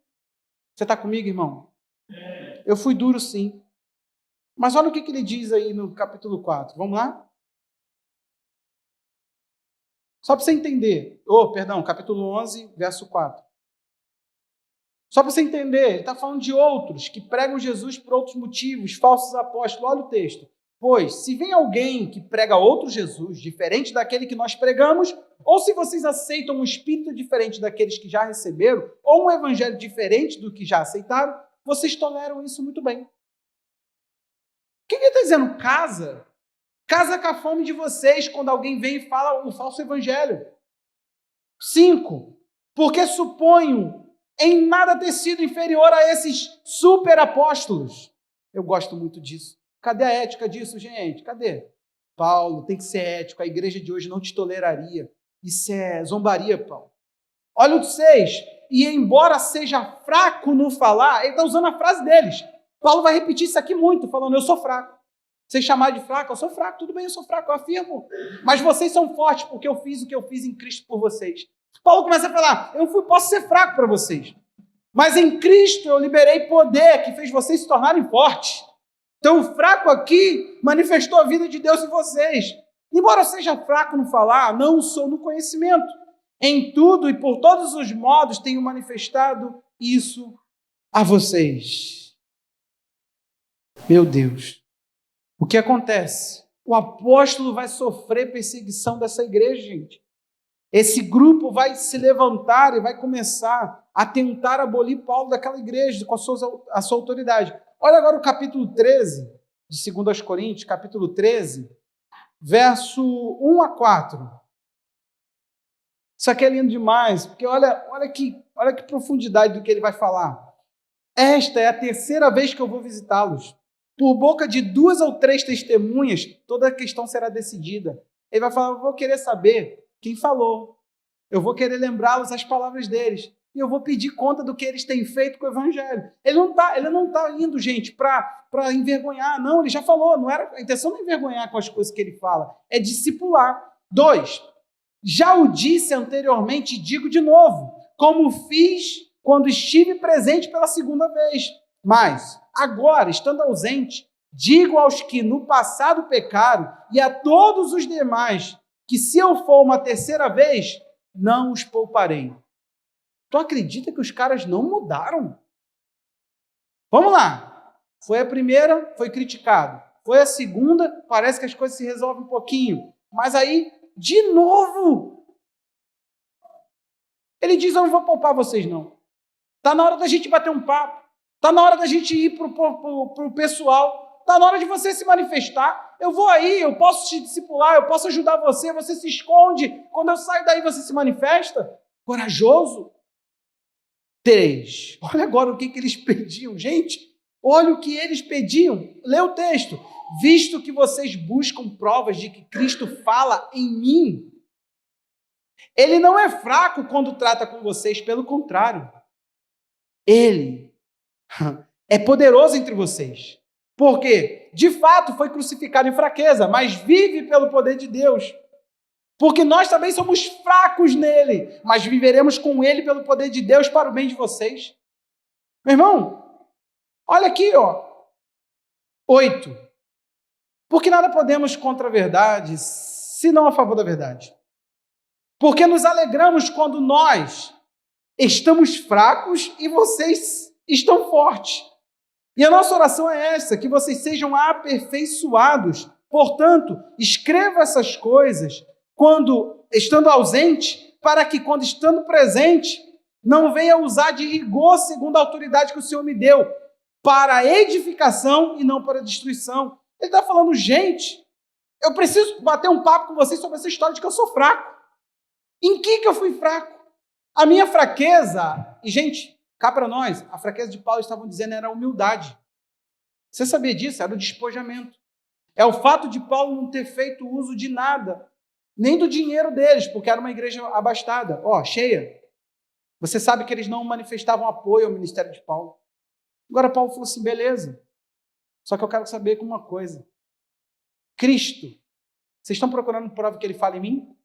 Você está comigo, irmão? Eu fui duro sim. Mas olha o que ele diz aí no capítulo 4. Vamos lá? Só para você entender. Capítulo 11, verso 4. Só para você entender, ele está falando de outros que pregam Jesus por outros motivos, falsos apóstolos. Olha o texto. Pois, se vem alguém que prega outro Jesus, diferente daquele que nós pregamos, ou se vocês aceitam um espírito diferente daqueles que já receberam, ou um evangelho diferente do que já aceitaram, vocês toleram isso muito bem. O que ele está dizendo? Casa com a fome de vocês quando alguém vem e fala o falso evangelho. 5. Porque suponho em nada ter sido inferior a esses super apóstolos. Eu gosto muito disso. Cadê a ética disso, gente? Cadê? Paulo, tem que ser ético. A igreja de hoje não te toleraria. Isso é zombaria, Paulo. Olha o 6. E embora seja fraco no falar, ele está usando a frase deles. Paulo vai repetir isso aqui muito, falando, eu sou fraco. Vocês chamarem de fraco, eu sou fraco. Tudo bem, eu sou fraco, eu afirmo. Mas vocês são fortes porque eu fiz o que eu fiz em Cristo por vocês. Paulo começa a falar, posso ser fraco para vocês. Mas em Cristo eu liberei poder que fez vocês se tornarem fortes. Então, o fraco aqui manifestou a vida de Deus em vocês. Embora eu seja fraco no falar, não sou no conhecimento. Em tudo e por todos os modos tenho manifestado isso a vocês. Meu Deus. O que acontece? O apóstolo vai sofrer perseguição dessa igreja, gente. Esse grupo vai se levantar e vai começar a tentar abolir Paulo daquela igreja com a sua autoridade. Olha agora o capítulo 13 de 2 Coríntios, capítulo 13, verso 1 a 4. Isso aqui é lindo demais, porque olha que profundidade do que ele vai falar. Esta é a terceira vez que eu vou visitá-los. Por boca de 2 ou 3 testemunhas, toda a questão será decidida. Ele vai falar, eu vou querer saber quem falou. Eu vou querer lembrá-los as palavras deles. E eu vou pedir conta do que eles têm feito com o evangelho. Ele não está indo, gente, para envergonhar. Não, ele já falou. Não era a intenção de envergonhar com as coisas que ele fala. É discipular. 2. Já o disse anteriormente e digo de novo, como fiz quando estive presente pela segunda vez. Mas, agora, estando ausente, digo aos que no passado pecaram e a todos os demais que se eu for uma terceira vez, não os pouparei. Tu acredita que os caras não mudaram? Vamos lá. Foi a primeira, foi criticado. Foi a segunda, parece que as coisas se resolvem um pouquinho. Mas aí, de novo, ele diz, eu não vou poupar vocês não. Está na hora da gente bater um papo. Está na hora da gente ir para o pessoal. Está na hora de você se manifestar. Eu vou aí, eu posso te discipular, eu posso ajudar você, você se esconde. Quando eu saio daí, você se manifesta. Corajoso. 3. Olha agora o que eles pediam. Gente, Olha o que eles pediam. Lê o texto. Visto que vocês buscam provas de que Cristo fala em mim, ele não é fraco quando trata com vocês, pelo contrário. Ele é poderoso entre vocês. Porque, de fato, foi crucificado em fraqueza, mas vive pelo poder de Deus. Porque nós também somos fracos nele, mas viveremos com ele pelo poder de Deus para o bem de vocês. Meu irmão, olha aqui, 8. Porque nada podemos contra a verdade, senão a favor da verdade. Porque nos alegramos quando nós estamos fracos e vocês estão fortes. E a nossa oração é essa, que vocês sejam aperfeiçoados. Portanto, escreva essas coisas quando estando ausente, para que quando estando presente, não venha usar de rigor segundo a autoridade que o Senhor me deu, para edificação e não para destruição. Ele está falando, gente, eu preciso bater um papo com vocês sobre essa história de que eu sou fraco. Em que eu fui fraco? A minha fraqueza, e gente, cá para nós, a fraqueza de Paulo, estavam dizendo, era a humildade. Você sabia disso? Era o despojamento. É o fato de Paulo não ter feito uso de nada, nem do dinheiro deles, porque era uma igreja abastada, cheia. Você sabe que eles não manifestavam apoio ao ministério de Paulo. Agora Paulo falou assim, beleza, só que eu quero saber uma coisa. Cristo, vocês estão procurando prova que ele fala em mim?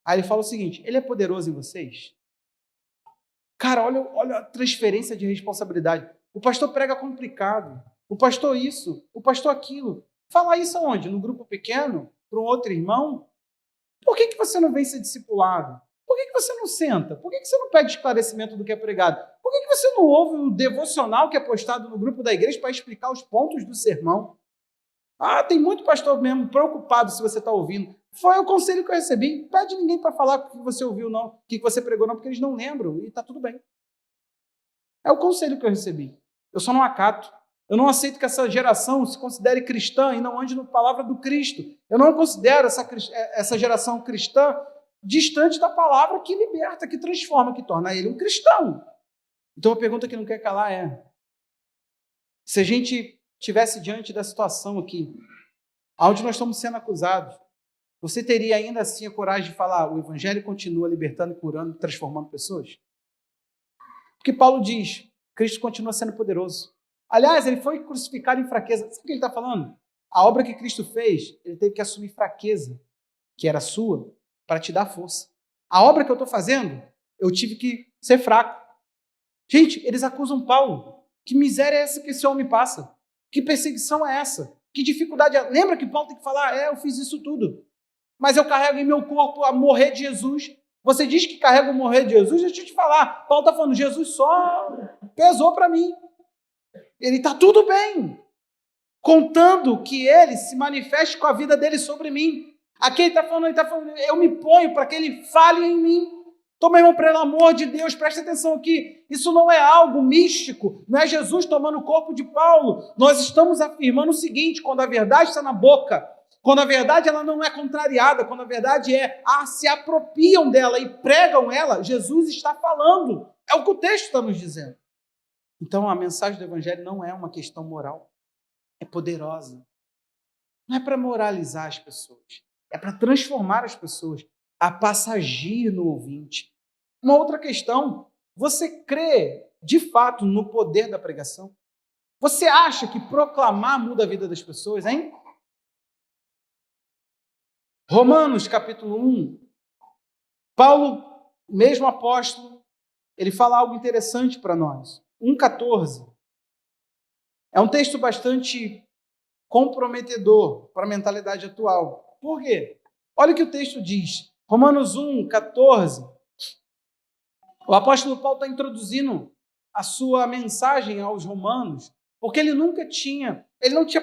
Aí ele fala o seguinte, ele é poderoso em vocês? Cara, olha a transferência de responsabilidade. O pastor prega complicado, o pastor isso, o pastor aquilo. Falar isso aonde? No grupo pequeno? Para um outro irmão? Por que você não vem ser discipulado? Por que você não senta? Por que você não pede esclarecimento do que é pregado? Por que você não ouve o devocional que é postado no grupo da igreja para explicar os pontos do sermão? Tem muito pastor mesmo preocupado se você está ouvindo. Foi o conselho que eu recebi. Não pede ninguém para falar o que você ouviu, não. O que você pregou, não, porque eles não lembram. E está tudo bem. É o conselho que eu recebi. Eu só não acato. Eu não aceito que essa geração se considere cristã e não ande na palavra do Cristo. Eu não considero essa geração cristã distante da palavra que liberta, que transforma, que torna ele um cristão. Então a pergunta que não quer calar é, se a gente estivesse diante da situação aqui, onde nós estamos sendo acusados, você teria ainda assim a coragem de falar, o evangelho continua libertando, curando, transformando pessoas? Porque Paulo diz, Cristo continua sendo poderoso. Aliás, ele foi crucificado em fraqueza. Sabe o que ele está falando? A obra que Cristo fez, ele teve que assumir fraqueza, que era sua, para te dar força. A obra que eu estou fazendo, eu tive que ser fraco. Gente, eles acusam Paulo. Que miséria é essa que esse homem passa? Que perseguição é essa? Que dificuldade é? Lembra que Paulo tem que falar, eu fiz isso tudo. Mas eu carrego em meu corpo a morrer de Jesus. Você diz que carrega o morrer de Jesus? Deixa eu te falar. Paulo está falando, Jesus só pesou para mim. Ele está tudo bem. Contando que ele se manifeste com a vida dele sobre mim. Aqui ele está falando, eu me ponho para que ele fale em mim. Então, meu irmão, pelo amor de Deus, preste atenção aqui. Isso não é algo místico, não é Jesus tomando o corpo de Paulo. Nós estamos afirmando o seguinte, quando a verdade está na boca, quando a verdade ela não é contrariada, quando a verdade se apropriam dela e pregam ela, Jesus está falando. É o que o texto está nos dizendo. Então, a mensagem do Evangelho não é uma questão moral, é poderosa. Não é para moralizar as pessoas, é para transformar as pessoas, a passagir no ouvinte. Uma outra questão, você crê de fato no poder da pregação? Você acha que proclamar muda a vida das pessoas, hein? Romanos capítulo 1, Paulo, mesmo apóstolo, ele fala algo interessante para nós. 1,14. É um texto bastante comprometedor para a mentalidade atual. Por quê? Olha o que o texto diz. Romanos 1,14. O apóstolo Paulo está introduzindo a sua mensagem aos romanos, porque ele não tinha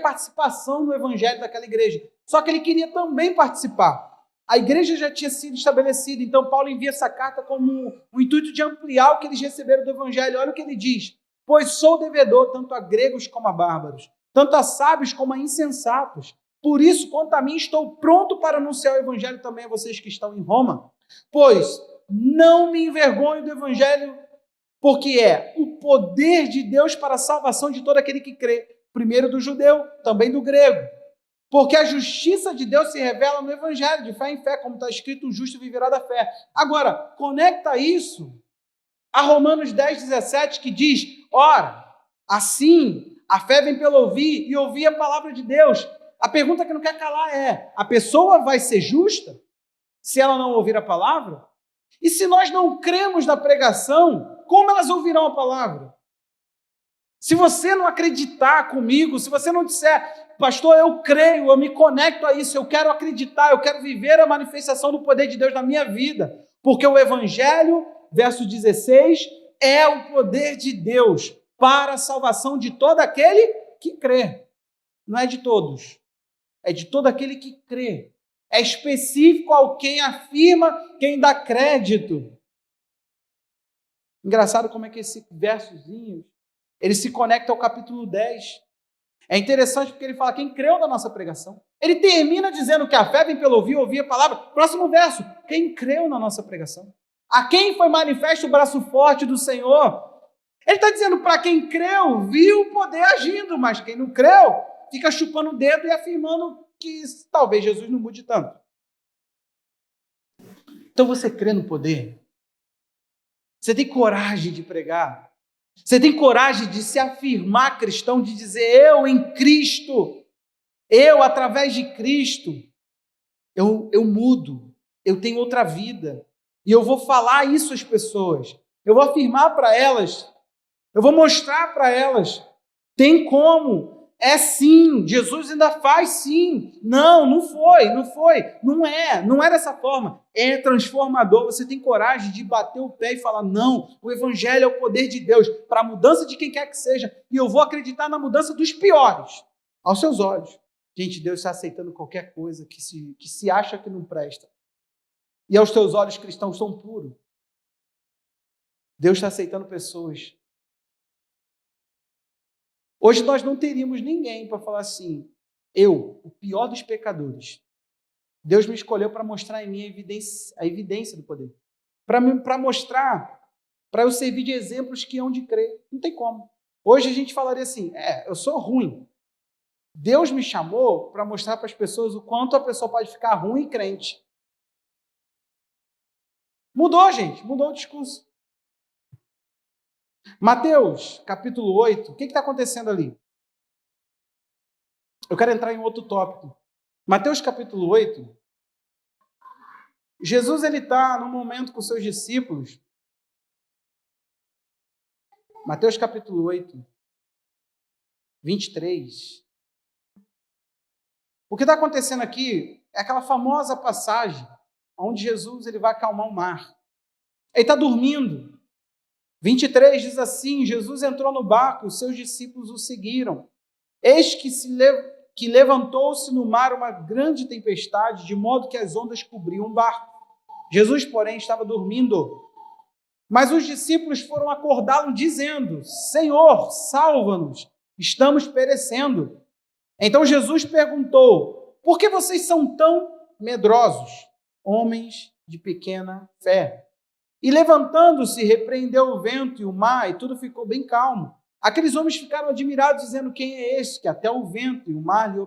participação no evangelho daquela igreja. Só que ele queria também participar. A igreja já tinha sido estabelecida, então Paulo envia essa carta como o intuito de ampliar o que eles receberam do evangelho. Olha o que ele diz. Pois sou devedor tanto a gregos como a bárbaros, tanto a sábios como a insensatos. Por isso, quanto a mim, estou pronto para anunciar o evangelho também a vocês que estão em Roma. Pois não me envergonho do evangelho, porque é o poder de Deus para a salvação de todo aquele que crê, primeiro do judeu, também do grego. Porque a justiça de Deus se revela no evangelho, de fé em fé, como está escrito, o justo viverá da fé. Agora, conecta isso a Romanos 10, 17, que diz, ora, assim, a fé vem pelo ouvir, e ouvir a palavra de Deus. A pergunta que não quer calar é, a pessoa vai ser justa se ela não ouvir a palavra? E se nós não cremos na pregação, como elas ouvirão a palavra? Se você não acreditar comigo, se você não disser, pastor, eu creio, eu me conecto a isso, eu quero acreditar, eu quero viver a manifestação do poder de Deus na minha vida, porque o evangelho, verso 16, é o poder de Deus para a salvação de todo aquele que crê. Não é de todos, é de todo aquele que crê. É específico ao quem afirma, quem dá crédito. Engraçado como é que esse versozinho, ele se conecta ao capítulo 10. É interessante porque ele fala quem creu na nossa pregação. Ele termina dizendo que a fé vem pelo ouvir, ouvir a palavra. Próximo verso, quem creu na nossa pregação. A quem foi manifesto o braço forte do Senhor. Ele está dizendo para quem creu, viu o poder agindo, mas quem não creu, fica chupando o dedo e afirmando que talvez Jesus não mude tanto. Então você crê no poder? Você tem coragem de pregar? Você tem coragem de se afirmar cristão, de dizer, eu em Cristo, eu através de Cristo, eu mudo, eu tenho outra vida, e eu vou falar isso às pessoas, eu vou afirmar para elas, eu vou mostrar para elas, tem como, é sim, Jesus ainda faz sim, não foi, não é dessa forma, é transformador, você tem coragem de bater o pé e falar, não, o evangelho é o poder de Deus, para a mudança de quem quer que seja, e eu vou acreditar na mudança dos piores, aos seus olhos. Gente, Deus está aceitando qualquer coisa que se acha que não presta, e aos teus olhos cristãos são puros. Deus está aceitando pessoas. Hoje nós não teríamos ninguém para falar assim, eu, o pior dos pecadores, Deus me escolheu para mostrar em mim a evidência do poder. Para mostrar, para eu servir de exemplos que hão de crer. Não tem como. Hoje a gente falaria assim, eu sou ruim. Deus me chamou para mostrar para as pessoas o quanto a pessoa pode ficar ruim e crente. Mudou, gente, mudou o discurso. Mateus, capítulo 8, o que está acontecendo ali? Eu quero entrar em outro tópico. Mateus, capítulo 8, Jesus está num momento com seus discípulos. Mateus, capítulo 8, 23. O que está acontecendo aqui é aquela famosa passagem onde Jesus vai acalmar o mar. Ele está dormindo. 23 diz assim, Jesus entrou no barco, os seus discípulos o seguiram. Eis que levantou-se no mar uma grande tempestade, de modo que as ondas cobriam o barco. Jesus, porém, estava dormindo. Mas os discípulos foram acordá-lo, dizendo, Senhor, salva-nos, estamos perecendo. Então Jesus perguntou, por que vocês são tão medrosos, homens de pequena fé? E levantando-se, repreendeu o vento e o mar, e tudo ficou bem calmo. Aqueles homens ficaram admirados, dizendo, quem é este que até o vento e o mar lhes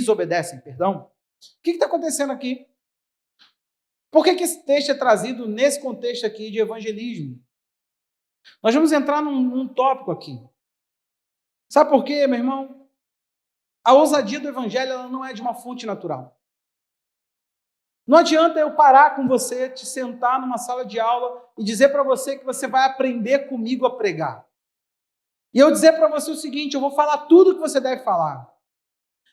obedecem? O que está acontecendo aqui? Por que esse texto é trazido nesse contexto aqui de evangelismo? Nós vamos entrar num tópico aqui. Sabe por quê, meu irmão? A ousadia do evangelho ela não é de uma fonte natural. Não adianta eu parar com você, te sentar numa sala de aula e dizer para você que você vai aprender comigo a pregar. E eu dizer para você o seguinte, eu vou falar tudo o que você deve falar.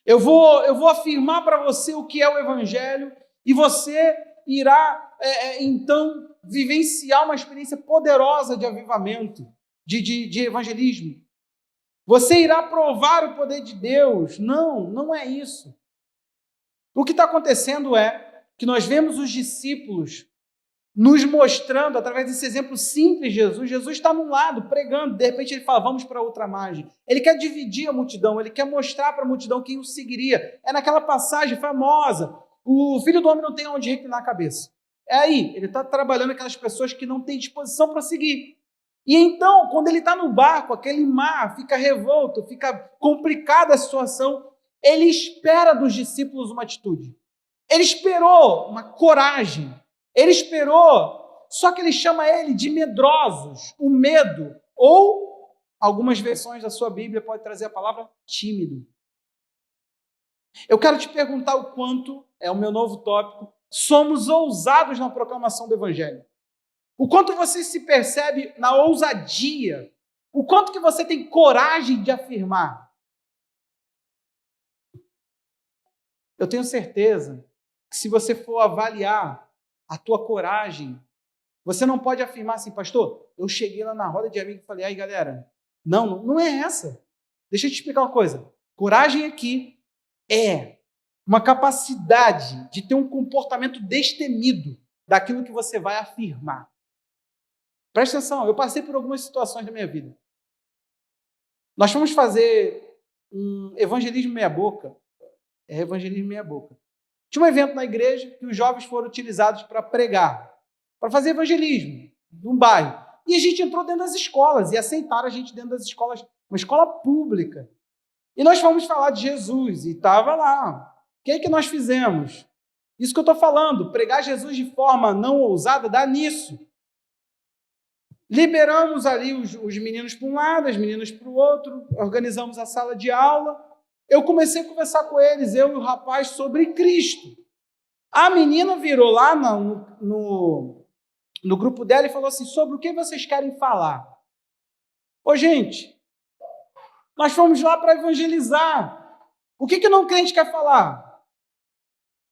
Eu vou afirmar para você o que é o evangelho e você irá, então, vivenciar uma experiência poderosa de avivamento, de evangelismo. Você irá provar o poder de Deus. Não é isso. O que está acontecendo é que nós vemos os discípulos nos mostrando, através desse exemplo simples de Jesus está num lado, pregando, de repente ele fala, vamos para outra margem. Ele quer dividir a multidão, ele quer mostrar para a multidão quem o seguiria. É naquela passagem famosa, o filho do homem não tem onde reclinar a cabeça. É aí, ele está trabalhando aquelas pessoas que não têm disposição para seguir. E então, quando ele está no barco, aquele mar fica revolto, fica complicada a situação, ele espera dos discípulos uma atitude. Ele esperou uma coragem. Ele esperou, só que ele chama ele de medrosos, o medo. Ou, algumas versões da sua Bíblia pode trazer a palavra tímido. Eu quero te perguntar o quanto, é o meu novo tópico, somos ousados na proclamação do Evangelho. O quanto você se percebe na ousadia. O quanto que você tem coragem de afirmar. Eu tenho certeza que se você for avaliar a tua coragem, você não pode afirmar assim, pastor, eu cheguei lá na roda de amigos e falei, aí galera, não é essa. Deixa eu te explicar uma coisa. Coragem aqui é uma capacidade de ter um comportamento destemido daquilo que você vai afirmar. Presta atenção, eu passei por algumas situações da minha vida. Nós fomos fazer um evangelismo meia-boca. Evangelismo meia-boca. Tinha um evento na igreja que os jovens foram utilizados para pregar, para fazer evangelismo num bairro. E a gente entrou dentro das escolas e aceitaram a gente dentro das escolas, uma escola pública. E nós fomos falar de Jesus e estava lá. O que é que nós fizemos? Isso que eu estou falando, pregar Jesus de forma não ousada, dá nisso. Liberamos ali os meninos para um lado, as meninas para o outro, organizamos a sala de aula. Eu comecei a conversar com eles, eu e o rapaz, sobre Cristo. A menina virou lá no grupo dela e falou assim, sobre o que vocês querem falar? Ô, gente, nós fomos lá para evangelizar. O que não crente quer falar?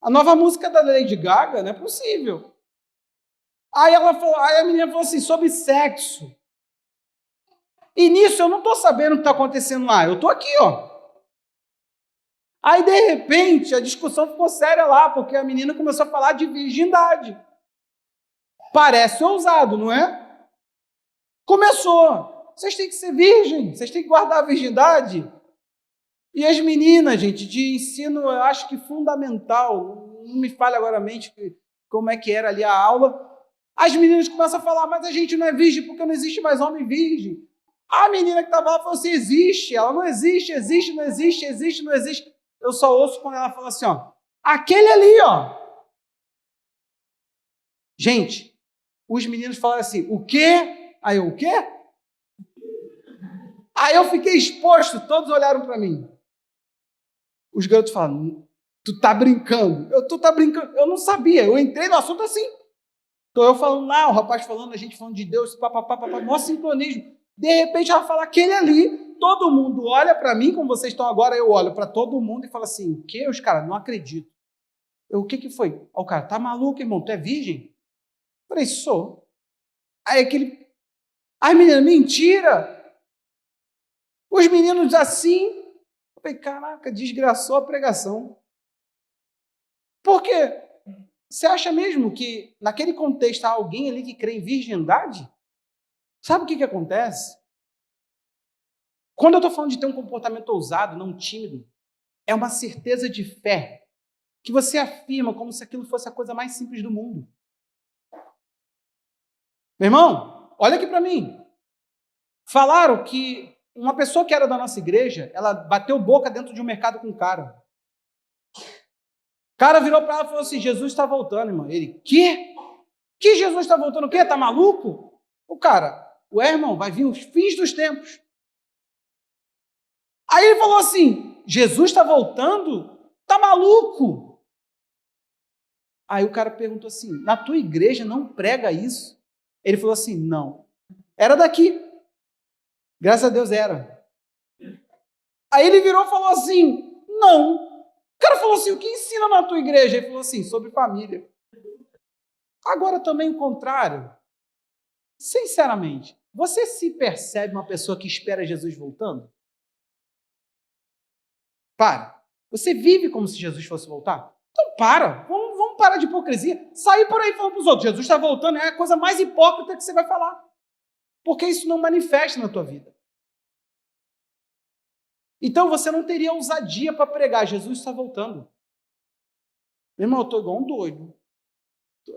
A nova música da Lady Gaga? Não é possível. Aí a menina falou assim, sobre sexo. E nisso eu não estou sabendo o que está acontecendo lá. Eu estou aqui, ó. Aí, de repente, a discussão ficou séria lá, porque a menina começou a falar de virgindade. Parece ousado, não é? Começou. Vocês têm que ser virgem, vocês têm que guardar a virgindade. E as meninas, gente, de ensino, eu acho que fundamental, não me falha agora a mente como é que era ali a aula, as meninas começam a falar, mas a gente não é virgem porque não existe mais homem virgem. A menina que estava lá falou assim, existe, ela não existe, existe, não existe, existe, não existe. Eu só ouço quando ela fala assim, ó, aquele ali, ó. Gente, os meninos falaram assim, o quê? Aí eu, o quê? Aí eu fiquei exposto, todos olharam para mim. Os garotos falaram, tu tá brincando? Tu tá brincando? Eu não sabia, eu entrei no assunto assim. Então eu falando lá, o rapaz falando, a gente falando de Deus, papapá, maior sincronismo. De repente ela fala, aquele ali, todo mundo olha para mim, como vocês estão agora, eu olho para todo mundo e falo assim, o quê? Os caras, não acredito. O que foi? O cara, tá maluco, irmão? Tu é virgem? Eu falei, sou. Aí aquele, ai menina, mentira! Os meninos assim, eu falei, caraca, desgraçou a pregação. Por quê? Você acha mesmo que naquele contexto há alguém ali que crê em virgindade? Sabe o que acontece? Quando eu estou falando de ter um comportamento ousado, não tímido, é uma certeza de fé que você afirma como se aquilo fosse a coisa mais simples do mundo. Meu irmão, olha aqui para mim. Falaram que uma pessoa que era da nossa igreja, ela bateu boca dentro de um mercado com um cara. O cara virou para ela e falou assim, Jesus está voltando, irmão. Ele, quê? Que Jesus está voltando o quê? Tá maluco? O cara, ué, irmão, vai vir os fins dos tempos. Aí ele falou assim, Jesus está voltando? Tá maluco? Aí o cara perguntou assim, na tua igreja não prega isso? Ele falou assim, não. Era daqui. Graças a Deus era. Aí ele virou e falou assim, não. O cara falou assim, o que ensina na tua igreja? Ele falou assim, sobre família. Agora também o contrário. Sinceramente, você se percebe uma pessoa que espera Jesus voltando? Para. Você vive como se Jesus fosse voltar? Então para. Vamos parar de hipocrisia. Sair por aí falando para os outros, Jesus está voltando, é a coisa mais hipócrita que você vai falar. Porque isso não manifesta na tua vida. Então você não teria ousadia para pregar, Jesus está voltando. Meu irmão, eu estou igual um doido.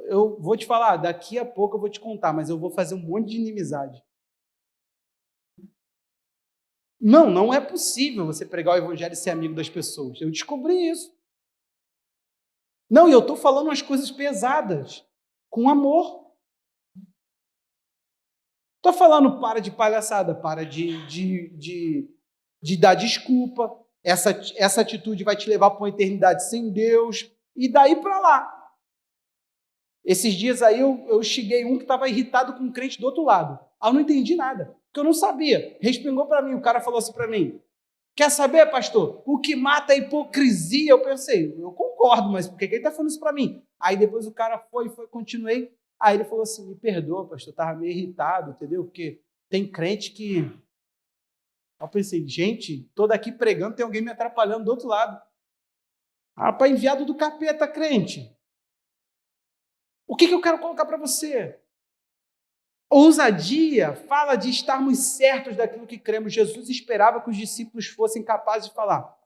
Eu vou te falar, daqui a pouco eu vou te contar, mas eu vou fazer um monte de inimizade. Não é possível você pregar o evangelho e ser amigo das pessoas. Eu descobri isso. Não, e eu estou falando umas coisas pesadas, com amor. Estou falando, para de palhaçada, para de dar desculpa. Essa atitude vai te levar para uma eternidade sem Deus. E daí para lá. Esses dias aí eu cheguei um que estava irritado com um crente do outro lado. Aí eu não entendi nada, porque eu não sabia. Respingou para mim, o cara falou assim para mim, quer saber, pastor? O que mata é a hipocrisia. Eu pensei, eu concordo, mas por que ele está falando isso para mim? Aí depois o cara foi, continuei. Aí ele falou assim, me perdoa, pastor, eu estava meio irritado, entendeu? Porque tem crente que... Eu pensei, gente, estou daqui pregando, tem alguém me atrapalhando do outro lado. Rapaz, enviado do capeta, crente. O que eu quero colocar para você? Ousadia fala de estarmos certos daquilo que cremos. Jesus esperava que os discípulos fossem capazes de falar.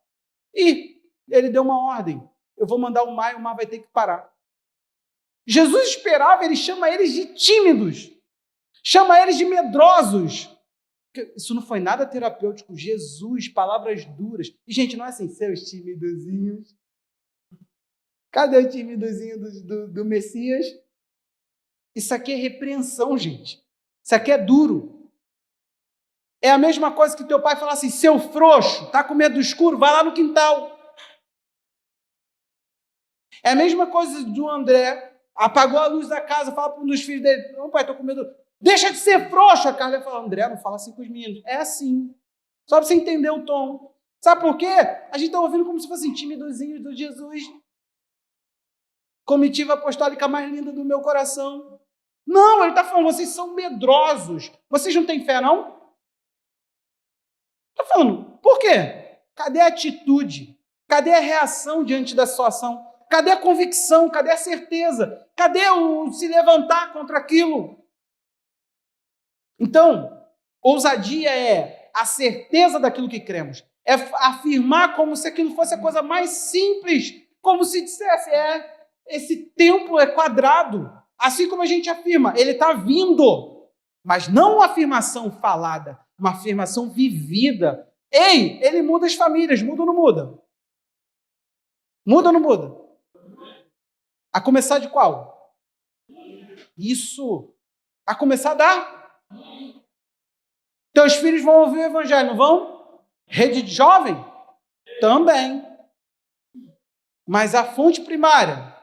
E ele deu uma ordem. Eu vou mandar o mar vai ter que parar. Jesus esperava, ele chama eles de tímidos. Chama eles de medrosos. Isso não foi nada terapêutico. Jesus, palavras duras. E, gente, não é assim, seus timidozinhos. Cadê o timidozinho do Messias? Isso aqui é repreensão, gente. Isso aqui é duro. É a mesma coisa que teu pai falar assim, seu frouxo, tá com medo do escuro? Vai lá no quintal. É a mesma coisa do André, apagou a luz da casa, fala para um dos filhos dele, não, pai, tô com medo. Deixa de ser frouxo. A Carla fala, André, não fala assim com os meninos. É assim. Só para você entender o tom. Sabe por quê? A gente está ouvindo como se fossem timidozinhos do Jesus. Comitiva apostólica mais linda do meu coração. Não, ele está falando, vocês são medrosos. Vocês não têm fé, não? Está falando, por quê? Cadê a atitude? Cadê a reação diante da situação? Cadê a convicção? Cadê a certeza? Cadê o se levantar contra aquilo? Então, ousadia é a certeza daquilo que cremos. É afirmar como se aquilo fosse a coisa mais simples. Como se dissesse, esse templo é quadrado. Assim como a gente afirma, ele está vindo. Mas não uma afirmação falada, uma afirmação vivida. Ei, ele muda as famílias, muda ou não muda? Muda ou não muda? A começar de qual? Isso. A começar da... Teus filhos vão ouvir o evangelho, não vão? Rede de jovem? Também. Mas a fonte primária...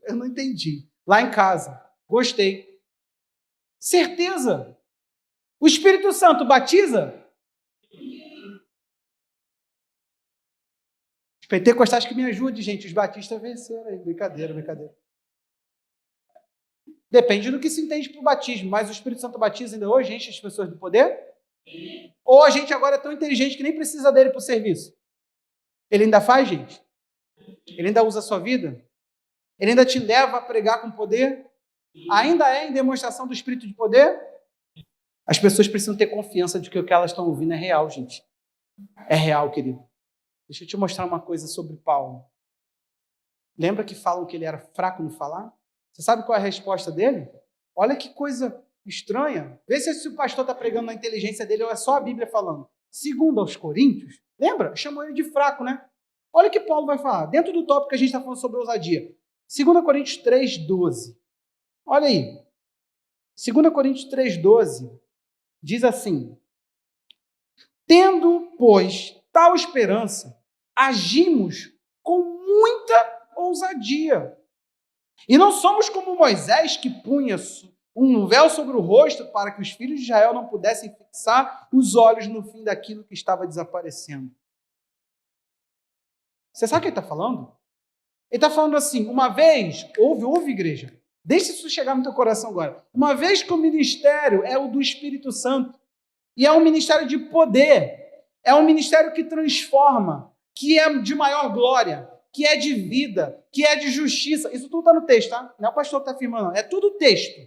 Eu não entendi. Lá em casa. Gostei. Certeza. O Espírito Santo batiza? Os pentecostais que me ajudem, gente. Os batistas venceram aí. Brincadeira. Depende do que se entende por batismo. Mas o Espírito Santo batiza ainda hoje, enche as pessoas do poder? Ou a gente agora é tão inteligente que nem precisa dele para o serviço? Ele ainda faz, gente? Ele ainda usa a sua vida? Ele ainda te leva a pregar com poder? Ainda é em demonstração do Espírito de poder? As pessoas precisam ter confiança de que o que elas estão ouvindo é real, gente. É real, querido. Deixa eu te mostrar uma coisa sobre Paulo. Lembra que falam que ele era fraco no falar? Você sabe qual é a resposta dele? Olha que coisa estranha. Vê se o pastor está pregando na inteligência dele ou é só a Bíblia falando. Segundo aos Coríntios, lembra? Chamou ele de fraco, né? Olha o que Paulo vai falar. Dentro do tópico que a gente está falando sobre ousadia. 2 Coríntios 3,12. Olha aí. 2 Coríntios 3,12 diz assim: tendo, pois, tal esperança, agimos com muita ousadia. E não somos como Moisés, que punha um véu sobre o rosto para que os filhos de Israel não pudessem fixar os olhos no fim daquilo que estava desaparecendo. Você sabe o que ele está falando? Ele está falando assim, uma vez, ouve igreja, deixa isso chegar no teu coração agora. Uma vez que o ministério é o do Espírito Santo, e é um ministério de poder, é um ministério que transforma, que é de maior glória, que é de vida, que é de justiça. Isso tudo está no texto, tá? Não é o pastor que está afirmando, não. É tudo texto.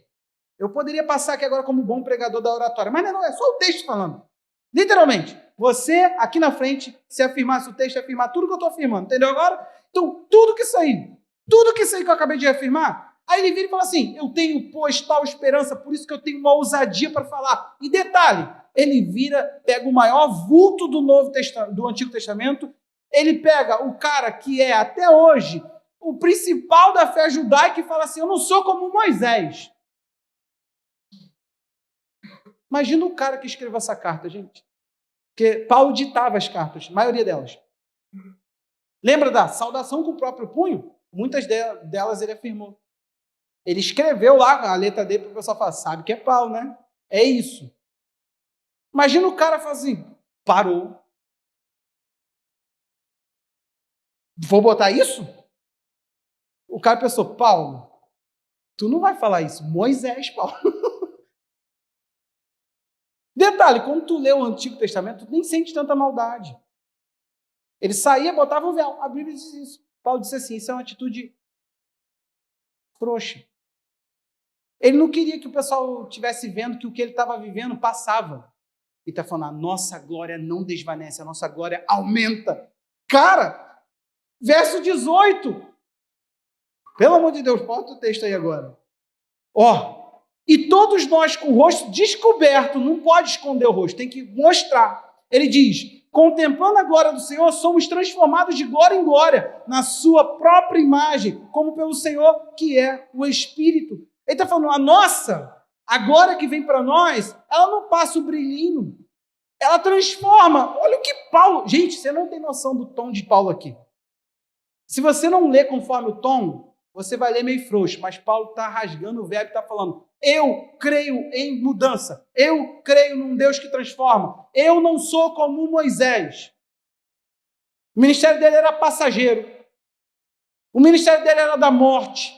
Eu poderia passar aqui agora como bom pregador da oratória, mas não, é só o texto falando. Literalmente, você aqui na frente, se afirmasse o texto, afirmar tudo que eu estou afirmando, entendeu agora? Então, tudo que sair Tudo que isso aí que eu acabei de reafirmar. Aí ele vira e fala assim, eu tenho, pois, tal esperança, por isso que eu tenho uma ousadia para falar. E detalhe, ele vira, pega o maior vulto do Antigo Testamento, ele pega o cara que é, até hoje, o principal da fé judaica e fala assim, eu não sou como Moisés. Imagina o cara que escreveu essa carta, gente. Porque Paulo ditava as cartas, a maioria delas. Lembra da saudação com o próprio punho? Muitas delas ele afirmou. Ele escreveu lá a letra dele para o pessoal falar, sabe que é Paulo, né? É isso. Imagina o cara falar assim, parou. Vou botar isso? O cara pensou, Paulo, tu não vai falar isso. Moisés, Paulo. Detalhe, quando tu lê o Antigo Testamento, tu nem sente tanta maldade. Ele saía, botava o véu. A Bíblia diz isso. Paulo disse assim, isso é uma atitude frouxa. Ele não queria que o pessoal estivesse vendo que o que ele estava vivendo passava. Ele está falando, a nossa glória não desvanece, a nossa glória aumenta. Cara, verso 18. Pelo amor de Deus, bota o texto aí agora. E todos nós com o rosto descoberto, não pode esconder o rosto, tem que mostrar. Ele diz, contemplando a glória do Senhor, somos transformados de glória em glória, na sua própria imagem, como pelo Senhor, que é o Espírito. Ele está falando, a glória que vem para nós, ela não passa o brilhinho, ela transforma. Olha o que Paulo... Gente, você não tem noção do tom de Paulo aqui. Se você não lê conforme o tom, você vai ler meio frouxo, mas Paulo está rasgando o verbo e está falando, eu creio em mudança, eu creio num Deus que transforma, eu não sou como Moisés. O ministério dele era passageiro, o ministério dele era da morte,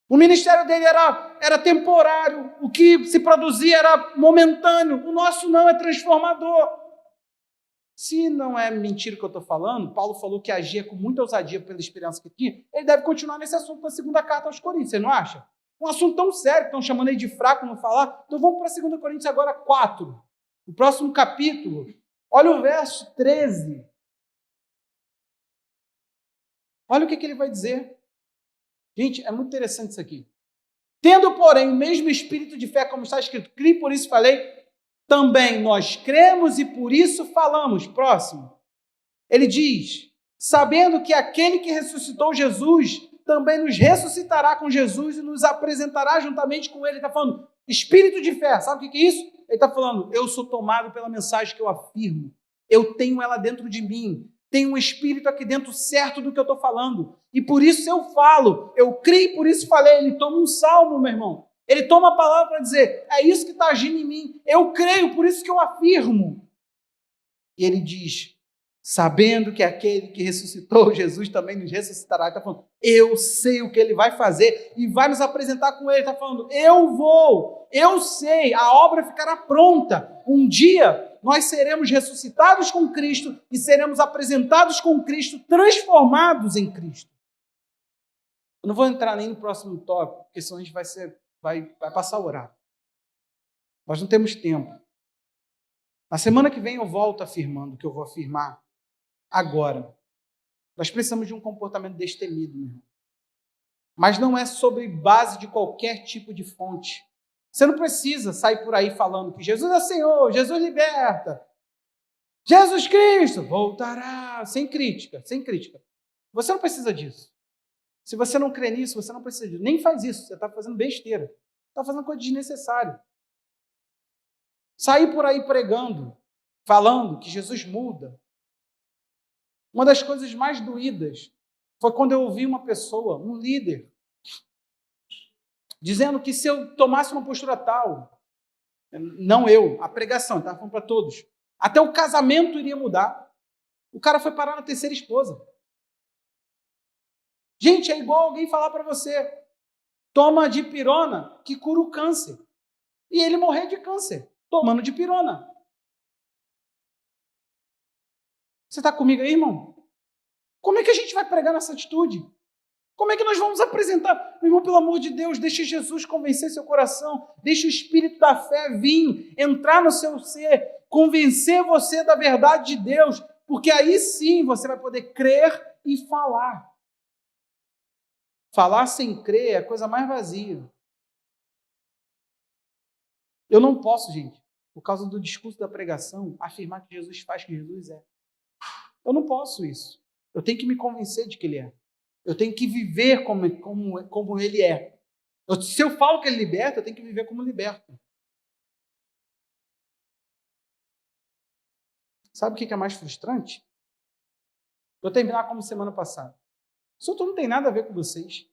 o ministério dele era temporário, o que se produzia era momentâneo, o nosso não, é transformador. Se não é mentira que eu estou falando, Paulo falou que agia com muita ousadia pela esperança que tinha, ele deve continuar nesse assunto na segunda carta aos Coríntios, você não acha? Um assunto tão sério, estão chamando ele de fraco, não falar. Então vamos para 2 Coríntios agora 4, o próximo capítulo. Olha o verso 13. Olha o que ele vai dizer. Gente, é muito interessante isso aqui. Tendo, porém, o mesmo espírito de fé, como está escrito, criei, por isso falei, também nós cremos e por isso falamos. Próximo. Ele diz, sabendo que aquele que ressuscitou Jesus também nos ressuscitará com Jesus e nos apresentará juntamente com ele. Ele está falando, espírito de fé. Sabe o que é isso? Ele está falando, eu sou tomado pela mensagem que eu afirmo. Eu tenho ela dentro de mim. Tem um espírito aqui dentro certo do que eu estou falando. E por isso eu falo. Eu creio, por isso falei. Ele toma um salmo, meu irmão. Ele toma a palavra para dizer, é isso que está agindo em mim. Eu creio, por isso que eu afirmo. E ele diz, sabendo que aquele que ressuscitou Jesus também nos ressuscitará. Ele está falando, eu sei o que ele vai fazer e vai nos apresentar com ele. Ele está falando, eu vou, eu sei, a obra ficará pronta. Um dia nós seremos ressuscitados com Cristo e seremos apresentados com Cristo, transformados em Cristo. Eu não vou entrar nem no próximo tópico, porque senão a gente vai passar o horário. Nós não temos tempo. Na semana que vem eu volto afirmando o que eu vou afirmar agora. Nós precisamos de um comportamento destemido, meu irmão. Mas não é sobre base de qualquer tipo de fonte. Você não precisa sair por aí falando que Jesus é Senhor, Jesus liberta, Jesus Cristo voltará, sem crítica, sem crítica. Você não precisa disso. Se você não crê nisso, você não precisa disso. Nem faz isso, você está fazendo besteira. Está fazendo coisa desnecessária. Sair por aí pregando, falando que Jesus muda. Uma das coisas mais doídas foi quando eu ouvi uma pessoa, um líder, dizendo que se eu tomasse uma postura tal, não eu, a pregação, estava falando para todos, até o casamento iria mudar. O cara foi parar na terceira esposa. Gente, é igual alguém falar para você, toma dipirona que cura o câncer. E ele morrer de câncer, tomando dipirona. Você está comigo aí, irmão? Como é que a gente vai pregar nessa atitude? Como é que nós vamos apresentar? Meu irmão, pelo amor de Deus, deixe Jesus convencer seu coração, deixe o Espírito da fé vir, entrar no seu ser, convencer você da verdade de Deus, porque aí sim você vai poder crer e falar. Falar sem crer é a coisa mais vazia. Eu não posso, gente, por causa do discurso da pregação, afirmar que Jesus faz, que Jesus é. Eu não posso isso. Eu tenho que me convencer de que ele é. Eu tenho que viver como ele é. Se eu falo que ele liberta, eu tenho que viver como liberto. Sabe o que é mais frustrante? Vou terminar como semana passada. Isso não tem nada a ver com vocês.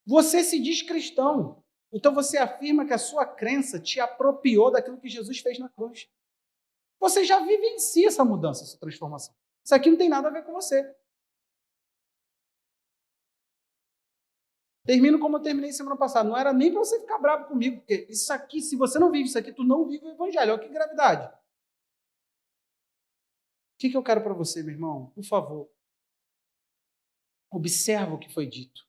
Você se diz cristão. Então você afirma que a sua crença te apropriou daquilo que Jesus fez na cruz. Você já vivencia essa mudança, essa transformação. Isso aqui não tem nada a ver com você. Termino como eu terminei semana passada. Não era nem para você ficar bravo comigo, porque isso aqui, se você não vive isso aqui, tu não vive o evangelho. Olha que gravidade. O que eu quero para você, meu irmão? Por favor, observa o que foi dito.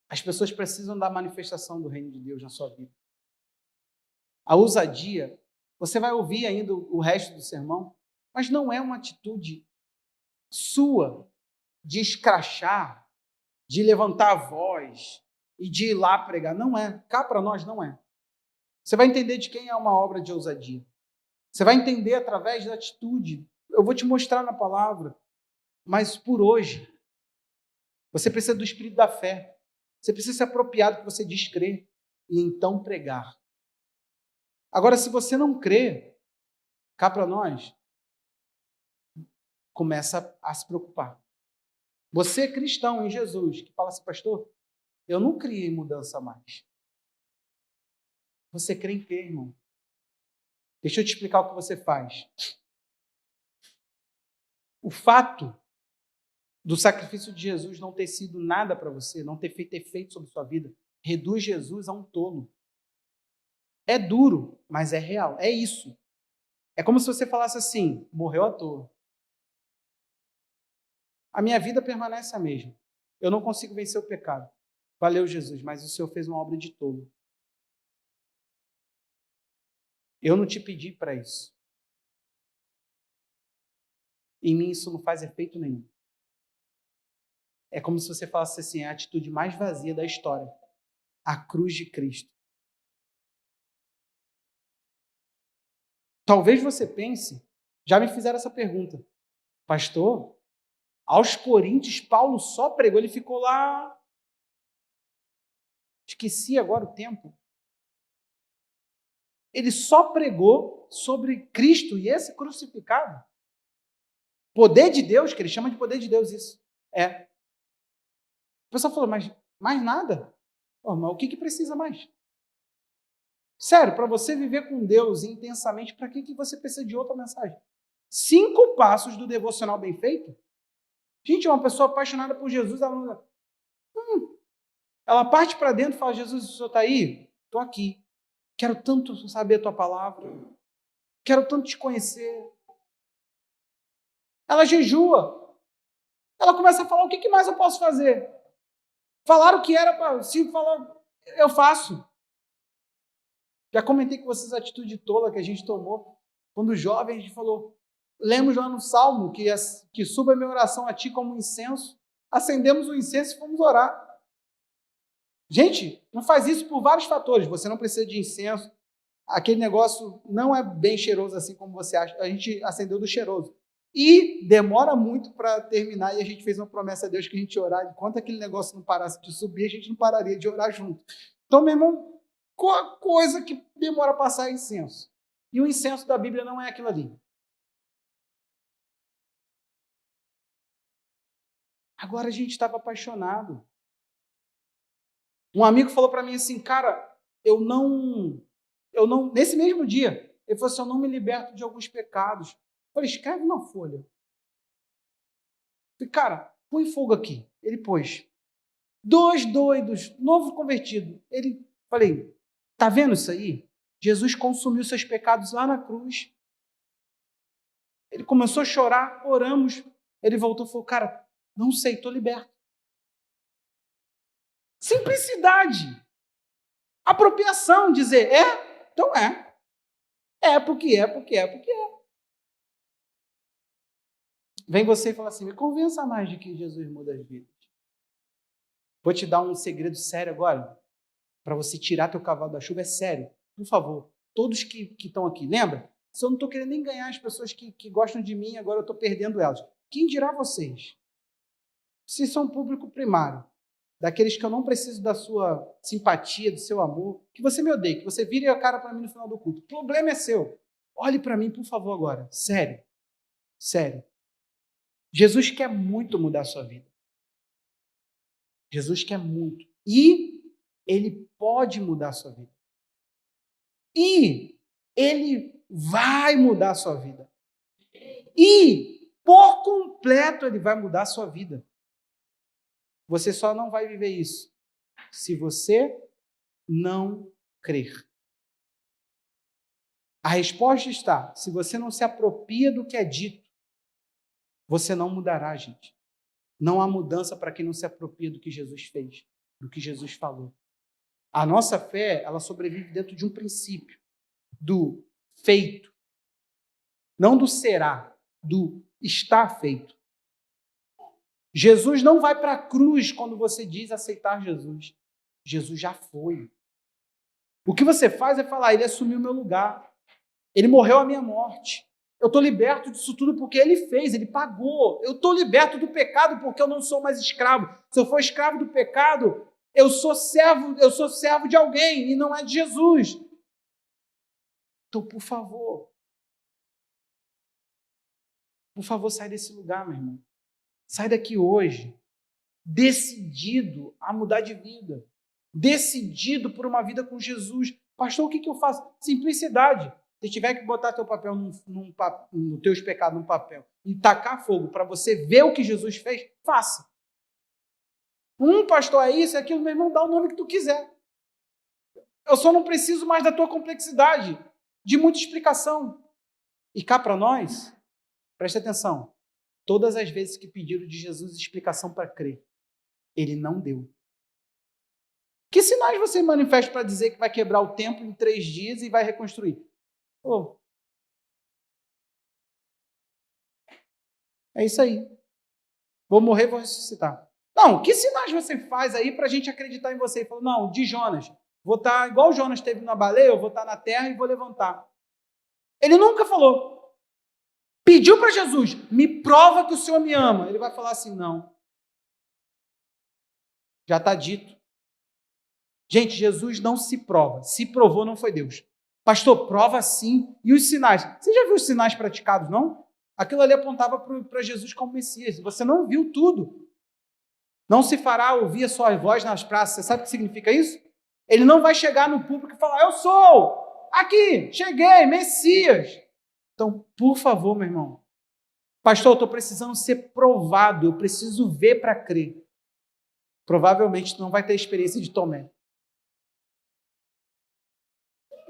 As pessoas precisam da manifestação do reino de Deus na sua vida. A ousadia, você vai ouvir ainda o resto do sermão, mas não é uma atitude sua de escrachar, de levantar a voz e de ir lá pregar. Não é. Cá para nós não é. Você vai entender de quem é uma obra de ousadia. Você vai entender através da atitude. Eu vou te mostrar na palavra. Mas por hoje, você precisa do espírito da fé. Você precisa se apropriar do que você diz crer e então pregar. Agora, se você não crê, cá para nós, começa a se preocupar. Você é cristão em Jesus, que fala assim, pastor, eu não criei mudança mais. Você crê em quê, irmão? Deixa eu te explicar o que você faz. O fato do sacrifício de Jesus não ter sido nada para você, não ter feito efeito sobre sua vida, reduz Jesus a um tolo. É duro, mas é real. É isso. É como se você falasse assim, morreu à toa. A minha vida permanece a mesma. Eu não consigo vencer o pecado. Valeu, Jesus, mas o Senhor fez uma obra de tolo. Eu não te pedi para isso. Em mim isso não faz efeito nenhum. É como se você falasse assim, é a atitude mais vazia da história. A cruz de Cristo. Talvez você pense, já me fizeram essa pergunta, pastor, aos Coríntios, Paulo só pregou, ele ficou lá, esqueci agora o tempo, ele só pregou sobre Cristo e esse crucificado. Poder de Deus, que ele chama de poder de Deus isso. É. O pessoal falou, mas mais nada? Oh, mas o que precisa mais? Sério, para você viver com Deus intensamente, para que você precisa de outra mensagem? 5 passos do devocional bem feito? Gente, uma pessoa apaixonada por Jesus, ela parte para dentro e fala, Jesus, o Senhor está aí? Estou aqui. Quero tanto saber a tua palavra. Quero tanto te conhecer. Ela jejua. Ela começa a falar, o que mais eu posso fazer? Falaram o que era para... Se falar, eu faço. Já comentei com vocês a atitude tola que a gente tomou. Quando jovem, a gente falou, lemos lá no Salmo que suba a minha oração a ti como um incenso. Acendemos o incenso e fomos orar. Gente, não faz isso por vários fatores. Você não precisa de incenso. Aquele negócio não é bem cheiroso assim como você acha. A gente acendeu do cheiroso. E demora muito para terminar, e a gente fez uma promessa a Deus que a gente ia orar. Enquanto aquele negócio não parasse de subir, a gente não pararia de orar junto. Então, meu irmão, qual a coisa que demora a passar é incenso? E o incenso da Bíblia não é aquilo ali. Agora a gente estava apaixonado. Um amigo falou para mim assim, cara, eu não, nesse mesmo dia, ele falou assim, eu não me liberto de alguns pecados. Eu falei, escreve uma folha. Eu falei, cara, põe fogo aqui. Ele pôs. 2 doidos, novo convertido. Falei, tá vendo isso aí? Jesus consumiu seus pecados lá na cruz. Ele começou a chorar, oramos. Ele voltou e falou, cara, não sei, estou liberto. Simplicidade. Apropriação, dizer, então é. É porque é. Vem você e fala assim, me convença mais de que Jesus muda as vidas. Vou te dar um segredo sério agora, para você tirar teu cavalo da chuva, é sério. Por favor, todos que estão aqui, lembra? Se eu não estou querendo nem ganhar as pessoas que gostam de mim, agora eu estou perdendo elas. Quem dirá vocês? Se são público primário, daqueles que eu não preciso da sua simpatia, do seu amor, que você me odeie, que você vire a cara para mim no final do culto. O problema é seu. Olhe para mim, por favor, agora. Sério. Sério. Jesus quer muito mudar a sua vida. Jesus quer muito. E Ele pode mudar a sua vida. E Ele vai mudar a sua vida. E, por completo, Ele vai mudar a sua vida. Você só não vai viver isso se você não crer. A resposta está, se você não se apropria do que é dito, você não mudará, gente. Não há mudança para quem não se apropria do que Jesus fez, do que Jesus falou. A nossa fé, ela sobrevive dentro de um princípio, do feito. Não do será, do está feito. Jesus não vai para a cruz quando você diz aceitar Jesus. Jesus já foi. O que você faz é falar, ele assumiu o meu lugar. Ele morreu a minha morte. Eu estou liberto disso tudo porque ele fez, ele pagou. Eu estou liberto do pecado porque eu não sou mais escravo. Se eu for escravo do pecado, eu sou servo de alguém e não é de Jesus. Então, por favor, sai desse lugar, meu irmão. Sai daqui hoje, decidido a mudar de vida, decidido por uma vida com Jesus. Pastor, o que eu faço? Simplicidade. Se tiver que botar teu papel nos teus pecados num papel e tacar fogo para você ver o que Jesus fez, faça. Pastor, é isso, é aquilo, meu irmão, dá o nome que tu quiser. Eu só não preciso mais da tua complexidade, de muita explicação. E cá para nós, preste atenção, todas as vezes que pediram de Jesus explicação para crer, ele não deu. Que sinais você manifesta para dizer que vai quebrar o templo em 3 dias e vai reconstruir? É isso aí. Vou morrer, vou ressuscitar. Não, que sinais você faz aí para a gente acreditar em você? Ele falou, não, de Jonas. Vou estar, igual Jonas esteve na baleia, eu vou estar na terra e vou levantar. Ele nunca falou. Pediu para Jesus, me prova que o Senhor me ama. Ele vai falar assim, não. Já está dito. Gente, Jesus não se prova. Se provou, não foi Deus. Pastor, prova sim. E os sinais? Você já viu os sinais praticados, não? Aquilo ali apontava para Jesus como Messias. Você não viu tudo. Não se fará ouvir a sua voz nas praças. Você sabe o que significa isso? Ele não vai chegar no público e falar, eu sou, aqui, cheguei, Messias. Então, por favor, meu irmão. Pastor, eu estou precisando ser provado. Eu preciso ver para crer. Provavelmente tu não vai ter experiência de Tomé.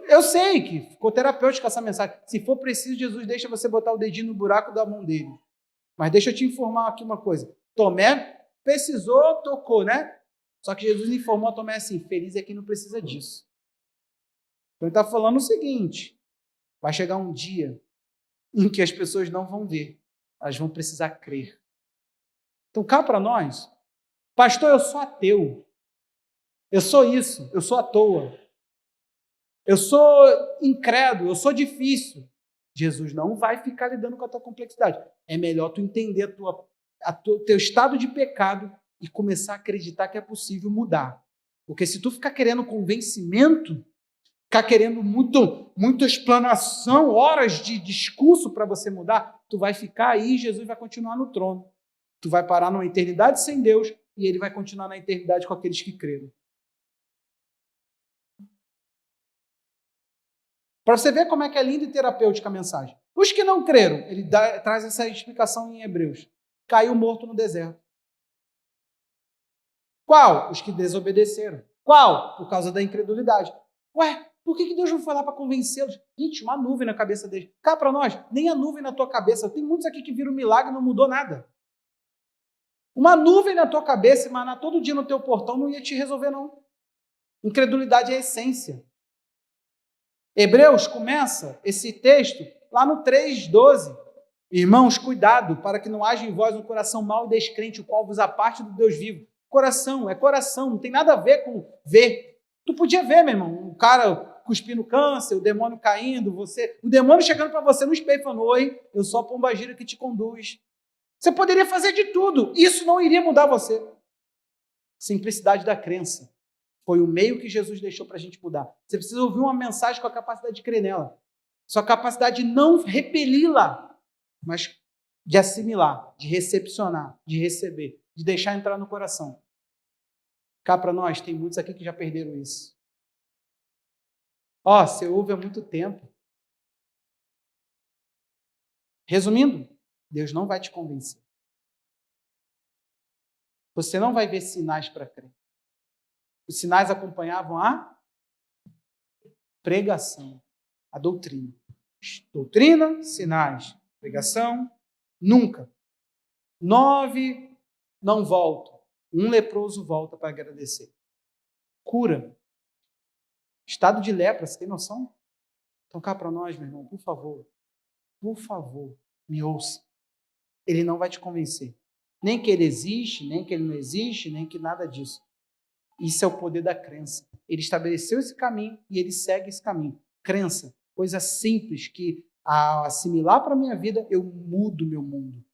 Eu sei que ficou terapêutica essa mensagem. Se for preciso, Jesus deixa você botar o dedinho no buraco da mão dele. Mas deixa eu te informar aqui uma coisa. Tomé precisou, tocou, né? Só que Jesus informou a Tomé assim, feliz é quem não precisa disso. Então ele está falando o seguinte, vai chegar um dia em que as pessoas não vão ver, elas vão precisar crer. Então cá para nós, pastor, eu sou ateu, eu sou isso, eu sou à toa, eu sou incrédulo, eu sou difícil. Jesus não vai ficar lidando com a tua complexidade. É melhor tu entender teu estado de pecado e começar a acreditar que é possível mudar. Porque se tu ficar querendo convencimento, ficar querendo muita explanação, horas de discurso para você mudar, tu vai ficar aí e Jesus vai continuar no trono. Tu vai parar numa eternidade sem Deus e ele vai continuar na eternidade com aqueles que creram. Para você ver como é que é linda e terapêutica a mensagem. Os que não creram, ele traz essa explicação em Hebreus. Caiu morto no deserto. Qual? Os que desobedeceram. Qual? Por causa da incredulidade. Ué, por que Deus não foi lá para convencê-los? Gente, uma nuvem na cabeça deles. Cá para nós, nem a nuvem na tua cabeça. Tem muitos aqui que viram um milagre e não mudou nada. Uma nuvem na tua cabeça, maná todo dia no teu portão, não ia te resolver, não. Incredulidade é a essência. Hebreus começa esse texto lá no 3:12. Irmãos, cuidado para que não haja em vós um coração mau e descrente, o qual vos aparte do Deus vivo. Coração, é coração, não tem nada a ver com ver. Tu podia ver, meu irmão, um cara cuspindo câncer, o demônio caindo, o demônio chegando para você no espelho falando, oi, eu sou a pombagira que te conduz. Você poderia fazer de tudo, isso não iria mudar você. Simplicidade da crença. Foi o meio que Jesus deixou para a gente mudar. Você precisa ouvir uma mensagem com a capacidade de crer nela. Sua capacidade de não repeli-la, mas de assimilar, de recepcionar, de receber, de deixar entrar no coração. Cá para nós, tem muitos aqui que já perderam isso. Você ouve há muito tempo. Resumindo, Deus não vai te convencer. Você não vai ver sinais para crer. Os sinais acompanhavam a pregação, a doutrina. Doutrina, sinais, pregação, nunca. 9 não voltam. Um leproso volta para agradecer. Cura. Estado de lepra, você tem noção? Então cá para nós, meu irmão, por favor, me ouça. Ele não vai te convencer. Nem que ele existe, nem que ele não existe, nem que nada disso. Isso é o poder da crença. Ele estabeleceu esse caminho e ele segue esse caminho. Crença, coisa simples que, ao assimilar para a minha vida, eu mudo meu mundo.